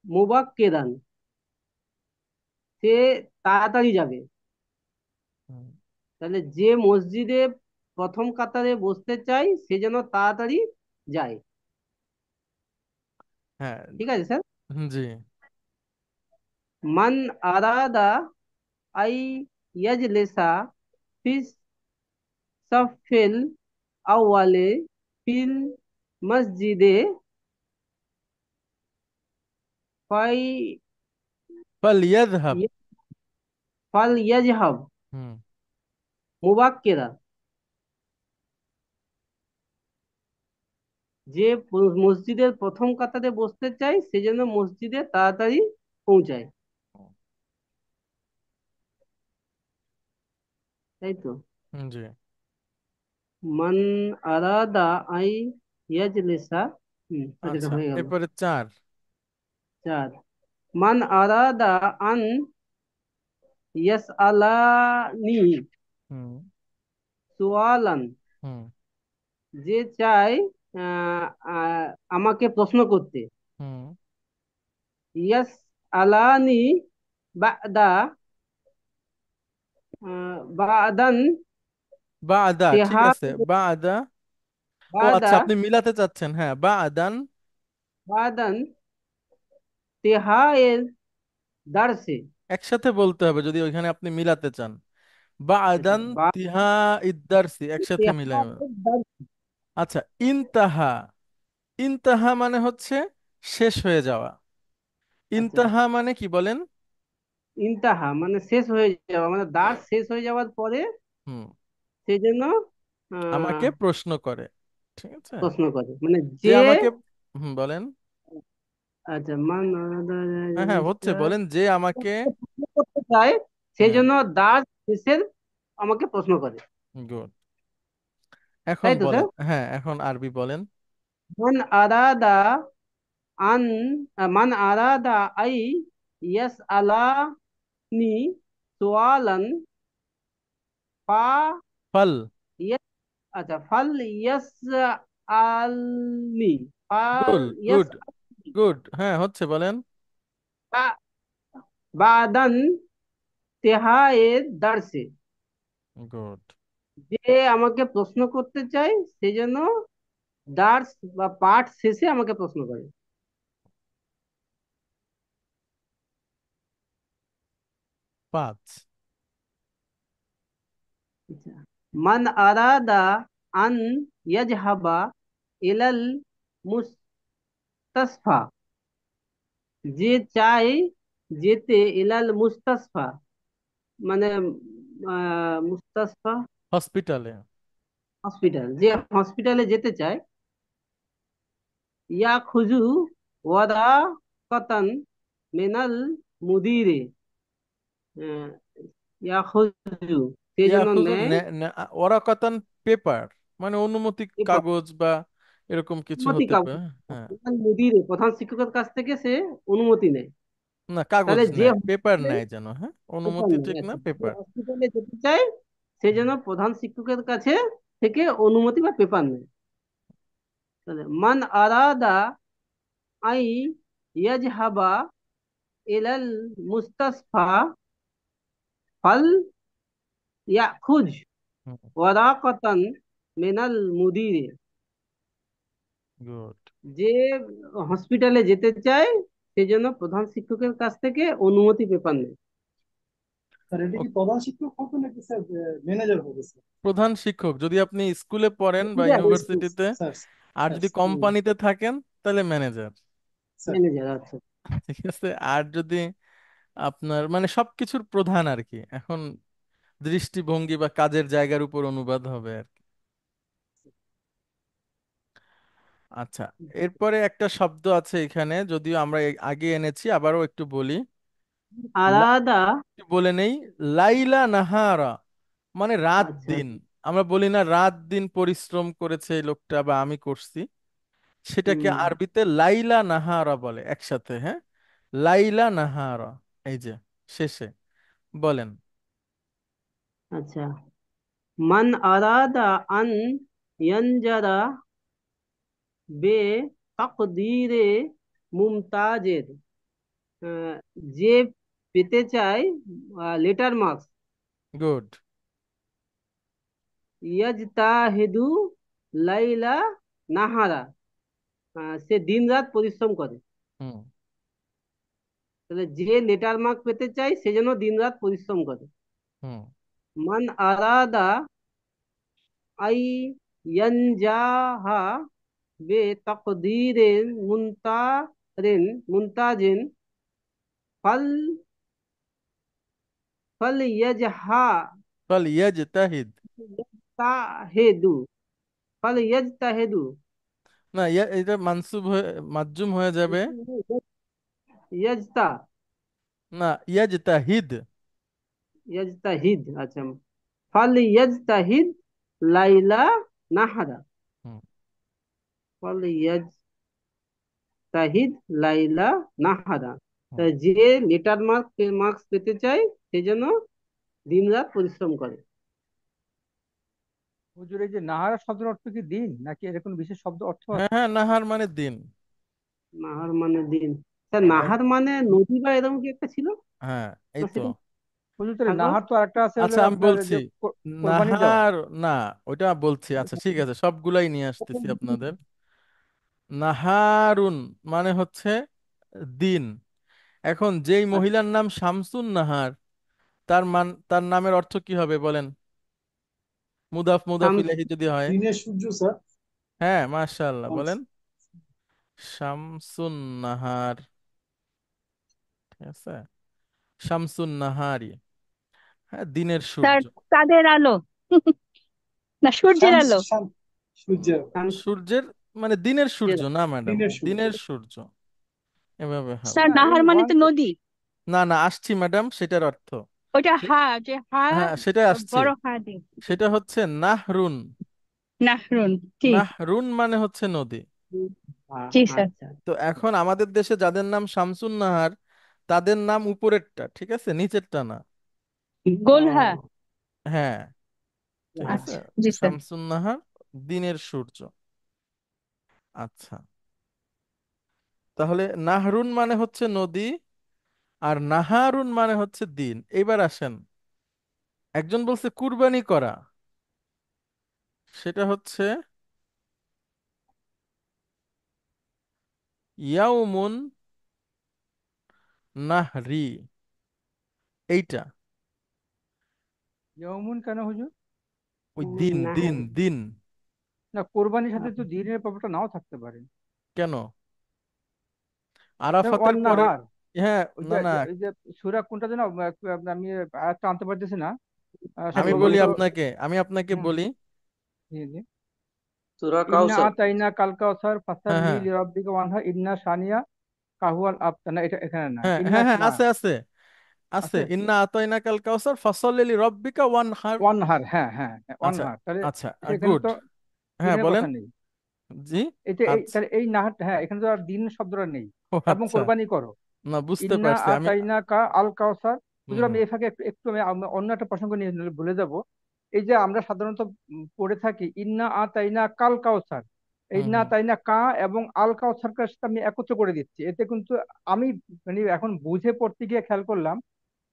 মুবাক্কিরান, সে তাড়াতাড়ি যাবে। হুম। তাহলে যে মসজিদে প্রথম কাতারে বসতে চাই সে যেন তাড়াতাড়ি যায়। হ্যাঁ। ঠিক আছে স্যার। জি। মান আরাদা আই ইয়াজলিসা ফি সাফিল আওয়ালে ফিল মসজিদে ফাই ফাল ইয়াযহাব। ফাল ইয়াজহাব হুম। মুবাক্কিরা। যে মসজিদের প্রথম কাতারে বসতে চায় সে যেন মসজিদে তাড়াতাড়ি পৌঁছায়। তাই তো। জি। মান আরাদা আই ইয়াজলিসা, এটা আচ্ছা, হয়ে গেল। এরপরে চার। চার, মান আরাদা আন ইয়াসআলানি হুম। সুআলান, হুম। যে চায় আহ, আহ, আমাকে প্রশ্ন করতে। হুম। ইয়াস আলানি বাদা বাদান বা আদা, ঠিক তেহা আছে, বা আদা। ও আচ্ছা, বাদা আপনি মিলাতে চাচ্ছেন, হ্যাঁ, বা আদান। বাদান তেহায়ের দারসে। একসাথে বলতে হবে যদি ওইখানে আপনি মিলাতে চান। বা আচ্ছা, আদান তিহা ইদ্দারসি, একসাথে মিলাই। তেহায়ের দারসে। আচ্ছা, ইনতাহা। ইনতাহা মানে হচ্ছে শেষ হয়ে যাওয়া। আচ্ছা, ইনতাহা মানে কি বলেন? ইন্তাহা মানে শেষ হয়ে যাওয়া, মানে দাস শেষ হয়ে যাওয়ার পরে হুম। সেই জন্য আমাকে প্রশ্ন করে, ঠিক আছে, প্রশ্ন করে, মানে যে যে। আমাকে, হুম, বলেন। আচ্ছা, মান হ্যাঁ হ্যাঁ, হচ্ছে, বলেন যে আমাকে। প্রশ্ন করতে চায়, সেই হ্যাঁ, জন্য দাস শেষের আমাকে প্রশ্ন করে। গুড। এখন তাই তো বলেন, স্যার? হ্যাঁ, এখন আরবি বলেন। মান আরাদা আন মান আরাদা আই ইয়াস আলানি সুআলান ফা ফাল। ইয়াস আচ্ছা ফাল ইয়াস আলনি ফাল গুড। ইয়াস গুড। গুড, হ্যাঁ, হচ্ছে, বলেন। বাদান তেহায়ের দারসে, গুড। যে আমাকে প্রশ্ন করতে চায় সেই জন্য দার্স বা পাঠ শেষে আমাকে প্রশ্ন করে। 5। আচ্ছা, মান আরাদা আন ইয়াজহাবা ইলাল মুস্তাসফা, যে চায় যেতে ইলাল মুস্তাসফা, মানে মুস্তাসফা হসপিটালে। হসপিটাল, যে হসপিটালে যেতে চায়। ইয়া খুজু ওয়াদা কতান মিনাল মুদিরে, আহ, ইয়া খুজু সেই জন্য ইয়াখুজু নেয় ওয়ারাকাতান পেপার, মানে অনুমতি পেপার, কাগজ বা এরকম কিছু অনুমতি হতে কাগজ, পারে। হ্যাঁ। মিনাল মুদিরে প্রধান শিক্ষকের কাছ থেকে সে অনুমতি নেয়। না, কাগজ তাহলে যে নেয়, পেপার হসপিটালে নেয় যেন, হ্যাঁ, পেপার অনুমতি নেয়, ঠিক না, আচ্ছা, যে পেপার। হসপিটালে যেতে চায় সেই জন্য প্রধান শিক্ষকের কাছে থেকে অনুমতি বা পেপার নেয়। তাহলে মান আরাদা আই ইয়াজহাবা ইলাল মুস্তাসফা ফাল ইয়াখুজ ওয়ারাকাতান মিনাল মুদিরে, গুড। যে হসপিটালে যেতে চায় সেই জন্য প্রধান শিক্ষকের কাছ থেকে অনুমতি পেপার নেয়। স্যার এটা কি প্রধান শিক্ষক হবে নাকি স্যার ম্যানেজার হবে স্যার? প্রধান শিক্ষক যদি আপনি স্কুলে পড়েন বা স্কুল ইউনিভার্সিটিতে, স্যার। আর স্যার যদি স্কুল কোম্পানিতে থাকেন তাহলে ম্যানেজার। স্যার। ম্যানেজার, আচ্ছা। ঠিক আছে, আর যদি আপনার মানে সবকিছুর প্রধান আর কি, এখন দৃষ্টিভঙ্গি বা কাজের জায়গার উপর অনুবাদ হবে আর কি। আচ্ছা, এরপরে একটা শব্দ আছে এখানে, যদিও আমরা আগে এনেছি, আবারও একটু বলি। আলাদা। একটু বলে নেই। লাইলা নাহারা মানে রাত আচ্ছা। দিন। আমরা বলি না রাত দিন পরিশ্রম করেছে এই লোকটা বা আমি করছি, সেটাকে হুম, আরবিতে লাইলা নাহারা বলে একসাথে, হ্যাঁ, লাইলা নাহারা। এই যে শেষে বলেন। আচ্ছা, মান আরাদা আন ইয়ানজারা বে তাকদীরে মুমতাজের, আহ, যে পেতে চায় লেটার মার্কস। গুড। ইয়াজতাহিদু লাইলা নাহারা, সে দিন রাত পরিশ্রম করে। হুম। তাহলে যে লেটার মার্ক পেতে চায় সে যেন দিন রাত পরিশ্রম করে। হুম। মান আরাদা আই ইয়ানজাহা বে তাকদীরেন মুনতাজেন ফাল ফাল ইয়াজহা ফাল ইয়াজতাহিদ। তাহেদু ফাল ইয়াজতাহেদু, না, এটা মানসুব হয়ে মাজজুম হয়ে যাবে। ইয়াজতা না, ইয়াজতাহিদ। ইয়াজতাহিদ, আচ্ছা, ফাল ইয়াজতাহিদ লাইলা নাহারা, হুম। ফাল তাহিদ লাইলা নাহারা। তা হুম। যে লেটার মার্কস পেতে চায় সে যেন দিন রাত পরিশ্রম করে। হুজুর, এই যে নাহারা শব্দের অর্থ কি দিন, নাকি এর কোনো বিশেষ শব্দ অর্থ হ্যাঁ আছে? হ্যাঁ, নাহার মানে দিন। নাহার মানে দিন। স্যার দেখ, নাহার মানে নদী বা এরকম কি একটা ছিল হ্যাঁ এই না তো। সেটা? হুজুর, তাহলে সাগর। নাহার তো আরেকটা আছে, হলো আচ্ছা আমি আপনার বলছি, যে কোরবানি দেওয়া। নাহার না, ওইটা বলছি। আচ্ছা ঠিক আছে, সবগুলাই নিয়ে আসতেছি আপনাদের। নাহারুন মানে হচ্ছে দিন। এখন যেই আচ্ছা, মহিলার নাম শামসুন নাহার, তার নামের অর্থ কি হবে বলেন? মুদাফ মুদাফ শামস। ইলাইহি যদি হয়। দিনের সূর্য স্যার। হ্যাঁ মাশাআল্লাহ, শামস। বলেন শামসুন নাহার। ঠিক আছে, শামসুন নাহারি, হ্যাঁ দিনের স্যার সূর্য। চাঁদের আলো না সূর্যের শামস আলো? শাম সূর্যের। শামস। সূর্যের মানে দিনের সূর্য না ম্যাডাম, দিনের সূর্য। দিনের সূর্য এভাবে হবে। স্যার না, এই নাহার মানে ওয়ান। তো নদী। না না, আসছি ম্যাডাম সেটার অর্থ। ওটা সে- হা, যে হা, হ্যাঁ সেটাই আসছে। বড় হা দিয়ে। সেটা হচ্ছে নাহরুন। নাহরুন। জি। নাহরুন মানে হচ্ছে নদী। জি স্যার। আচ্ছা। তো এখন আমাদের দেশে যাদের নাম শামসুন নাহার, তাদের নাম উপরেরটা, ঠিক আছে, নিচেরটা না। গোলহা। ও হ্যাঁ ঠিক আছে। আচ্ছা জি স্যার। শামসুন নাহার, দিনের সূর্য। আচ্ছা, তাহলে নাহরুন মানে হচ্ছে নদী, আর নাহারুন মানে হচ্ছে দিন। এবার আসেন, একজন বলছে কুরবানি করা, সেটা হচ্ছে ইয়াউমুন নাহরি, এইটা। ইয়মুন কেন হুজুর? ওই দিন দিন নাহার। দিন। না, কোরবানির সাথে তো দিনের ব্যাপারটা নাও থাকতে পারে। কেন? যেমন আরাফাতের ওয়ান পরে। নাহার। হ্যাঁ। ওই না যে না, ওই যে সূরা কোনটা যেন, আমি আয়াতটা আনতে পারতেছি না। আমি বলি সম্ভবত। আপনাকে, আমি আপনাকে হুম, বলি। জি জি। সূরা ইন্না কাউসার। আতাইনা কাল কাউসার হ্যাঁ ফাসাল্লি হ্যাঁ লিরাব্বিকা ওয়ানহার ইন্না শানিয়া কাহুয়াল আবতার। না, এটা এখানে না, হ্যাঁ ইন্না হ্যাঁ হ্যাঁ, না। আছে আছে আছে। আছে। ইন্না আতাইনা কাল কাউসার ফাসাল্লি লিরাব্বিকা ওয়ানহার। ওয়ানহার, হ্যাঁ হ্যাঁ হ্যাঁ, আচ্ছা ওয়ানহার। তাহলে আচ্ছা, সেখানে গুড। তো হ্যাঁ দিনের বলেন। কথা নেই। জি। এটা এই আচ্ছা। তাহলে এই নাহার, হ্যাঁ, এখানে তো আর দিন শব্দটা নেই। ও এবং আচ্ছা, কোরবানি করো। না বুঝতে ইন্না পারছি আমি। আতাইনা কা আল কাউসার। হুম হুজুর, আমি হুম এই ফাঁকে একটু একটু আমি অন্য একটা প্রসঙ্গ নিয়ে নিলে ভুলে যাব। এই যে আমরা সাধারণত পড়ে থাকি ইন্না আতাইনা কাল কাউসার, এই হুম ইন্না হুম। আতাইনা কা এবং আল কাউসারকে সাথে আমি একত্র করে দিচ্ছি, এতে কিন্তু আমি মানে এখন বুঝে পড়তে গিয়ে খেয়াল করলাম,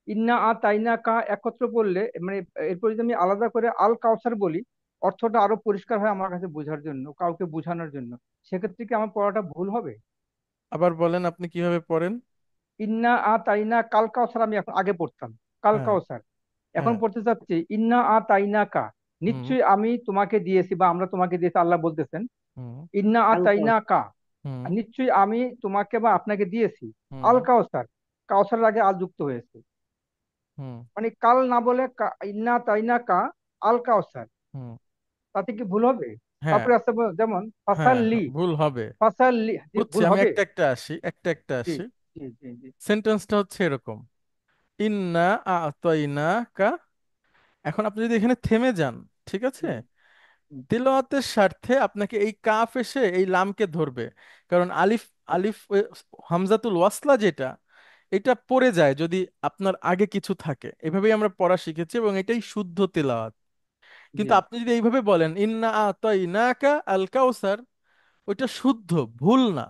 ইন্না আতাইনা কা একত্র করলে মানে এরপর যদি আমি আলাদা করে আল কাউসার বলি, অর্থটা আরো পরিষ্কার হয় আমার কাছে বোঝার জন্য, কাউকে বোঝানোর জন্য। সেক্ষেত্রে কি আমার পড়াটা ভুল হবে? আবার বলেন আপনি কিভাবে পড়েন। ইন্না আতাইনা কাল কাউসার আমি এখন আগে পড়তাম, কাল হ্যাঁ কাউসার। এখন হ্যাঁ। পড়তে চাচ্ছি ইন্না আতাইনা কা, হুম নিশ্চয়ই আমি তোমাকে দিয়েছি বা আমরা তোমাকে দিয়েছি, আল্লাহ বলতেছেন। হুম ইন্না কাল আতাইনা কাউসার। কা, হুম নিশ্চয়ই আমি তোমাকে বা আপনাকে দিয়েছি। হুম আল কাউসার, কাউসারের আগে আল যুক্ত হয়েছে। হুম মানে কাল না বলে ইন্না তাইনা কা আল কাউসার, হুম। তাতে কি ভুল হবে? হ্যাঁ তারপরে আছে যেমন হ্যাঁ ফাসাল্লি। হ্যাঁ, ভুল হবে। ফাসাল্লি, বুঝছি, ভুল আমি হবে। একটা একটা আসি, একটা একটা জি আসি। জি জি জি। সেন্টেন্সটা হচ্ছে এরকম, ইন্না আতাইনাকা। এখন আপনি যদি এখানে থেমে যান, ঠিক আছে, হুম, হুম, তিলাওয়াতের স্বার্থে আপনাকে এই কাফ এসে এই লামকে ধরবে। কারণ আলিফ, আলিফ হামজাতুল ওয়াসলা যেটা, এটা পড়ে যায় যদি আপনার আগে কিছু থাকে। এভাবেই আমরা পড়া শিখেছি এবং এটাই শুদ্ধ তেলাওয়াত। জি। কিন্তু আপনি যদি এইভাবে বলেন ইন্না আতাইনাকা আল কাউসার, ওইটা শুদ্ধ, ভুল না,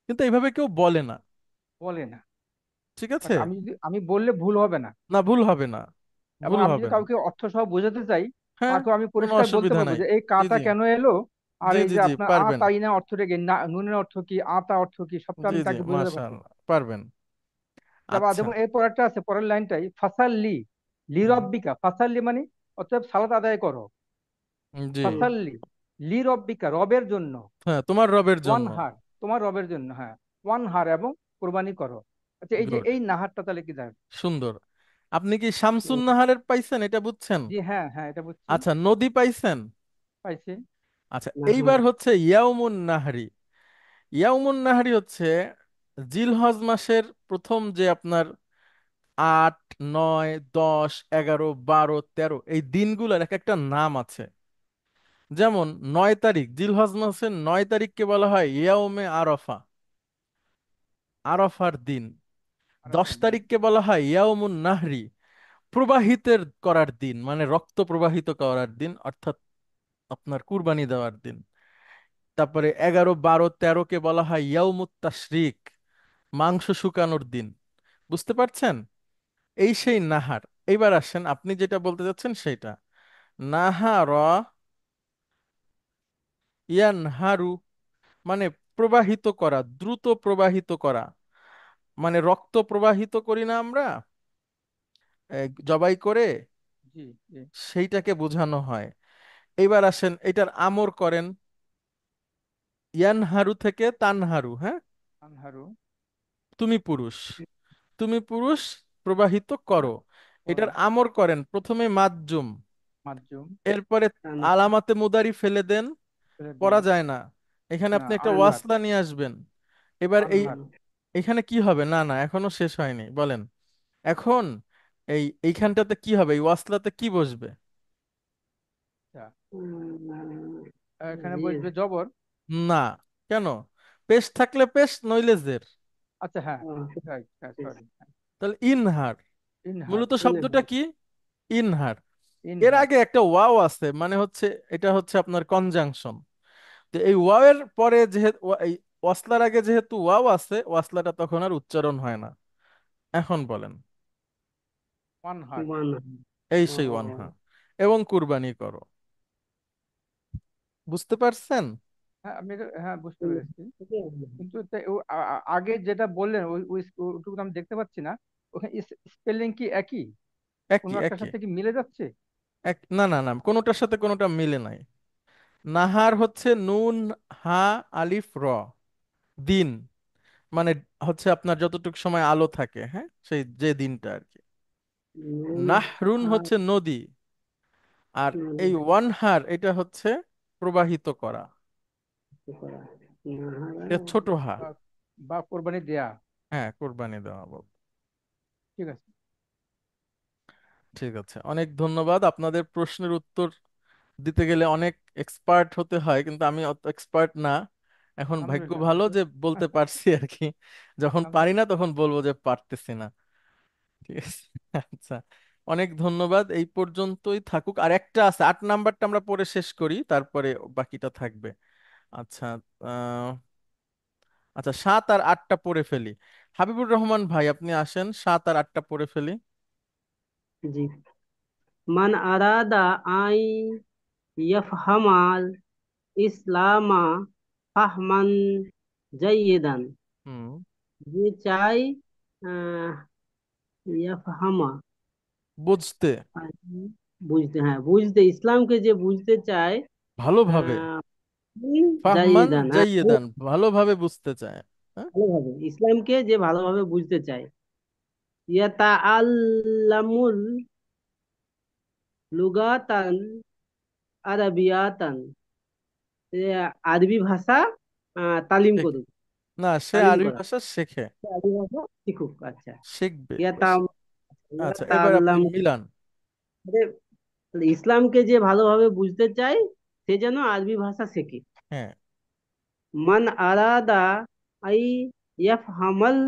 কিন্তু এইভাবে কেউ বলে না। বলে না। ঠিক বাট আছে। আমি বললে ভুল হবে না। না ভুল হবে না, এবং ভুল আমি যদি হবে না। কাউকে অর্থ সহ বোঝাতে চাই, হ্যাঁ, তাকে আমি কোনো পরিষ্কার বলতে অসুবিধা পারবো নাই। যে এই জি কাটা জি কেন এলো, আর জি এই জি যে জি, আপনার পারবেন। তাই না অর্থটা কি, না নুনের অর্থ কি, তা অর্থ কি, সবটা জি আমি জি, তাকে বোঝাতে পারবো। মাশাআল্লাহ, পারবেন। তারপর আচ্ছা। যেমন এর পরেরটা আছে, পরের লাইনটাই ফাসাল্লি লি হুম, রব্বিকা। ফাসাল্লি মানে অতএব সালাত আদায় করো। জি। ফাসাল্লি লি রব্বিকা, রবের জন্য। হ্যাঁ, তোমার রবের ওয়ান জন্য। হার, তোমার রবের জন্য, হ্যাঁ। ওয়ান হার এবং কোরবানি করো। আচ্ছা, এই যে গুড, এই নাহারটা তাহলে কি দাঁড়ায়? সুন্দর। আপনি কি শামসুন নাহারের পাইছেন, এটা বুঝছেন? জি হ্যাঁ হ্যাঁ, এটা বুঝছি। আচ্ছা, নদী পাইছেন? পাইছি। আচ্ছা, এইবার নাহার। হচ্ছে ইয়াউমুন নাহরি। ইয়াউমুন নাহরি হচ্ছে জিলহজ মাসের প্রথম যে আপনার 8, 9, 10, 11, 12, 13 এই দিনগুলোর এক একটা নাম আছে। যেমন 9 তারিখ, জিলহজ মাসের 9 তারিখকে বলা হয় ইয়াউমে আরাফা। আরাফার দিন। দশ আরাফার দিন। তারিখকে বলা হয় ইয়াউমুন নাহরি, প্রবাহিতের করার দিন, মানে রক্ত প্রবাহিত করার দিন, অর্থাৎ আপনার কুরবানি দেওয়ার দিন। তারপরে 11, 12, 13কে বলা হয় ইয়াউমুত তাশরিক, মাংস শুকানোর দিন। বুঝতে পারছেন? এই সেই নাহার। এইবার আসেন, আপনি যেটা বলতে চাচ্ছেন সেটা। নাহার, ইয়ানহারু, মানে প্রবাহিত করা, দ্রুত প্রবাহিত করা, মানে রক্ত প্রবাহিত করি না আমরা জবাই করে, জি জি। সেইটাকে বোঝানো হয়। এইবার আসেন, এটার আমর করেন ইয়ানহারু থেকে তানহারু। হ্যাঁ, আনহারু। তুমি পুরুষ, তুমি পুরুষ, প্রবাহিত করো। করো। এটার আমর করেন প্রথমে মাজজুম, মাজুম। এরপরে আলামাতে মুদারি ফেলে দেন, ফেলে দেন। পড়া যায় না। এখানে না, আপনি একটা আনহার। ওয়াসলা নিয়ে আসবেন। এবার এই আনহার। এখানে কি হবে? না না, এখনো শেষ হয়নি, বলেন। এখন এইখানটাতে কি হবে? এই ওয়াসলাতে কি বসবে? আচ্ছা, উম, এখানে জি। বসবে জবর। না। কেন? পেশ থাকলে পেশ, নইলে জের। আচ্ছা, হ্যাঁ। ও, রাইট, হ্যাঁ, ঠিক। সরি। তাহলে ইনহার। ইনহার। মূলত শব্দটা কি? ইনহার। এর ইনহার। আগে একটা ওয়াও আছে, মানে হচ্ছে এটা হচ্ছে আপনার কনজাংশন। তো এই ওয়াও এর পরে যেহেতু এই ওয়াসলার আগে যেহেতু ওয়াও আছে, ওয়াসলাটা তখন আর উচ্চারণ হয় না। এখন বলেন। ওয়ানহার। এই ও, সেই ওয়ানহা, এবং কুরবানি করো। বুঝতে পারছেন? হ্যাঁ, হ্যাঁ, বুঝতে হুম, পেরেছি। ঠিক আছে। কিন্তু আগে যেটা বললেন ওই ওই ওটুকু আমি দেখতে পাচ্ছি না। ওখানে স্পেলিং কি একই? কোনো একই একটার একই। সাথে কি মিলে যাচ্ছে? না না না, কোনোটার সাথে কোনোটা মিলে নাই। নাহার হচ্ছে নুন, হা, আলিফ, র, দিন, মানে হচ্ছে আপনার যতটুকু সময় আলো থাকে, হ্যাঁ, সেই যে দিনটা আর কি। নুন, নাহরুন হা, হচ্ছে নদী, আর নুন, এই ওয়ানহার এটা হচ্ছে প্রবাহিত করা। করা। নাহারা, এটা ছোট হা। বা বা কোরবানি দেয়া। হ্যাঁ, কোরবানি দেওয়া বল। ঠিক আছে। ঠিক আছে, অনেক ধন্যবাদ। আপনাদের প্রশ্নের উত্তর দিতে গেলে অনেক এক্সপার্ট হতে হয়, কিন্তু আমি অত এক্সপার্ট না। এখন ভাগ্য আলহামদুলিল্লাহ। ভালো যে বলতে পারছি আর কি। যখন পারি না আলহামদুলিল্লাহ। তখন বলবো যে পারতেছি না। ঠিক আছে। আচ্ছা, অনেক ধন্যবাদ। এই পর্যন্তই থাকুক। আর একটা আছে, 8 নাম্বারটা আমরা পরে শেষ করি, তারপরে বাকিটা থাকবে। আচ্ছা। আহ আচ্ছা, 7 আর 8টা পড়ে ফেলি। হাবিবুর রহমান ভাই, আপনি আসেন, 7 আর 8টা পড়ে ফেলি। জি। মান আরাদা আই ইয়াফহামাল ইসলামা ফাহমান জাইয়িদান। হুম। যে চাই আহ, ইয়াফহামা, বুঝতে, বুঝতে, হ্যাঁ বুঝতে, ইসলামকে যে বুঝতে চায়, ভালোভাবে। আহ, ফাহমান জাইয়িদান, হ্যাঁ, জাইয়েদান, ভালোভাবে বুঝতে চায়। হ্যাঁ। ভালোভাবে, ইসলামকে যে ভালোভাবে বুঝতে চায়। ইয়াতাআল্লামুল লুগাতান আরাবিয়াতান, যে আরবি ভাষা তালিম শেখে। করুক, না, সে তালিম আরবি করা, ভাষা শেখে, সে আরবি ভাষা শিখুক। আচ্ছা। শিখবে ইয়াতাম আচ্ছা, এবার আপনি ইয়াতাআল্লামু, মিলান। ইসলামকে যে ভালোভাবে বুঝতে চায় সে যেন আরবি ভাষা শেখে। হ্যাঁ, মান আরাদা আই ইয়াফহামাল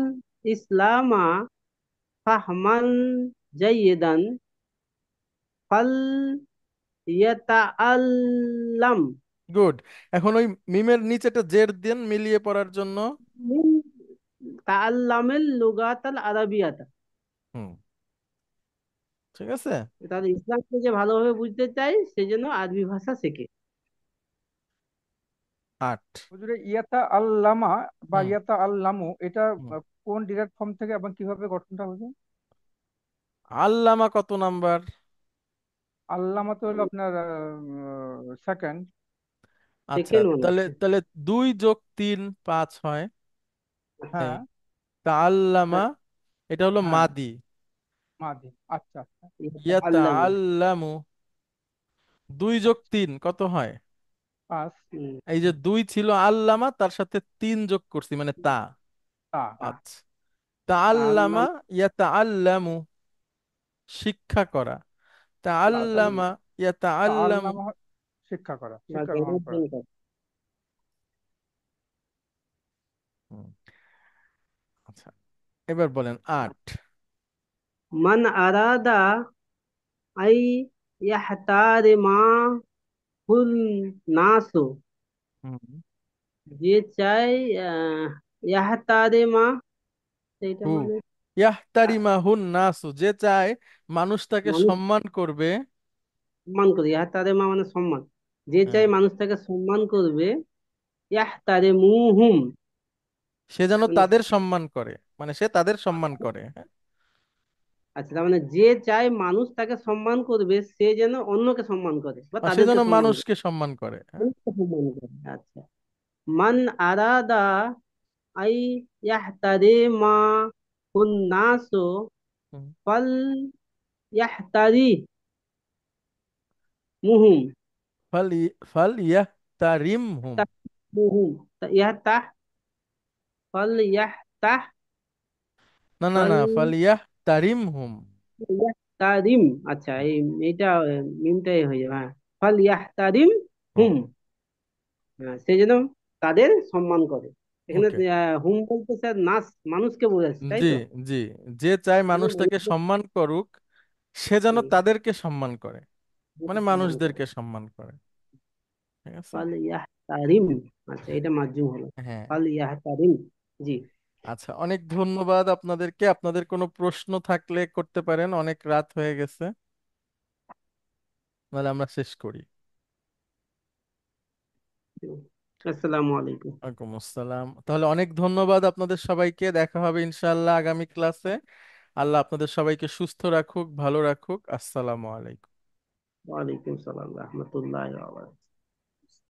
ইসলামা ফাহমান জাইয়িদান ফাল ইয়াতাআল্লাম গুড। এখন ওই মিমের নিচেটা জের দেন মিলিয়ে পড়ার জন্য। মিন তাআল্লামিল লুগাতাল আরাবিয়াতা। হুম। ঠিক আছে। তাহলে ইসলামকে যে ভালোভাবে বুঝতে চায় সে যেন আরবি ভাষা শেখে। 8। হুজুরে ইয়াতা আল্লামা বা হুম। ইয়াতা আল্লামু, এটা হুম। কোন ডিরেক্ট ফর্ম থেকে এবং কিভাবে গঠনটা হয়েছে? আল্লামা কত নাম্বার? আল্লামা তো হলো আপনার সেকেন্ড। আচ্ছা, সেকেন্ড মনে তাহলে হচ্ছে। তাহলে 2 + 3 = 5 হয়। এই হ্যাঁ। তাআল্লামা, এটা হলো হ্যাঁ, মাদি। মাদি। আচ্ছা, আচ্ছা। আল্লামু। ইয়াতাআল্লামু, 2 + 3 কত হয়? 5। এই যে 2 ছিল আল্লামা, তার সাথে 3 যোগ করছি, মানে তা। তা। আচ্ছা, তাআল্লামা, আল্লাম, ইয়াতাআল্লামু, শিক্ষা করা। তা তাআল্লামা, ইয়াতাআল্লামু। আল্লামা শিক্ষা করা, বা শিক্ষা জ্ঞান গ্রহণ করা। অর্জন করে। হুম। আচ্ছা, এবার বলেন 8। মান আরাদা আই ইয়াহতারিমা হুল নাসু, হুম। যে চাই আহ ইয়াহতারিমা, সেইটা হু মানে আহ, ইয়াহতারিমাহুন নাসু, যে চায় মানুষ তাকে মানুষ সম্মান করবে। সম্মান করে, ইয়াহতারিমা মানে সম্মান, যে চাই হ্যাঁ, মানুষ তাকে সম্মান করবে, ইয়াহতারিমুহুম সে যেন মানে তাদের সম্মান করে, মানে সে তাদের সম্মান করে। হ্যাঁ, আচ্ছা, তার মানে যে চায় মানুষ তাকে সম্মান করবে, সে যেন অন্যকে সম্মান করে বা সে তাদেরকে যেন সম্মান করে, মানুষকে সম্মান করে। হ্যাঁ। মানুষকে সম্মান করে। আচ্ছা, মান আরাদা আই ইয়াহতারিমা হুন নাসু হুম। ফাল ইয়াহতারি মুহুম, ফাল ফাল ইয়াহতারিমহুম। মুহুম, ইয়াহতাহ, ফাল ইয়াহতাহ, না না ফাল না, ফাল ইয়াহতারিমহুম। ইয়াহতারিম। আচ্ছা, এইটা মিমটাই হয়ে যাবে, হ্যাঁ, ফাল ইয়াহতারিম হুম। হুম। হ্যাঁ, সে যেন তাদের সম্মান করে। এখানে ওকে। হুম বলতে স্যার নাস, মানুষকে বোঝাচ্ছে, তাই জি, তো? জি, যে চায় যেন মানুষ তাকে মানুষকে সম্মান করুক, সে যেন তাদেরকে সম্মান করে, মানে সম্মান করে। মানুষদেরকে সম্মান করে। ঠিক আছে। ফাল ইয়াহতারিম। আচ্ছা, এটা মাধ্যম হলো, হ্যাঁ। ফাল ইয়াহতারিম। জি। আচ্ছা, অনেক ধন্যবাদ আপনাদেরকে। আপনাদের কোনো প্রশ্ন থাকলে করতে পারেন, অনেক রাত হয়ে গেছে, নাহলে আমরা শেষ করি। আসসালামু আলাইকুম। ওয়ালাইকুম আসসালাম। তাহলে অনেক ধন্যবাদ আপনাদের সবাইকে, দেখা হবে ইনশাআল্লাহ আগামী ক্লাসে। আল্লাহ আপনাদের সবাইকে সুস্থ রাখুক, ভালো রাখুক। আসসালামু আলাইকুম। ওয়ালাইকুম সালাম রহমতুল্লাহ।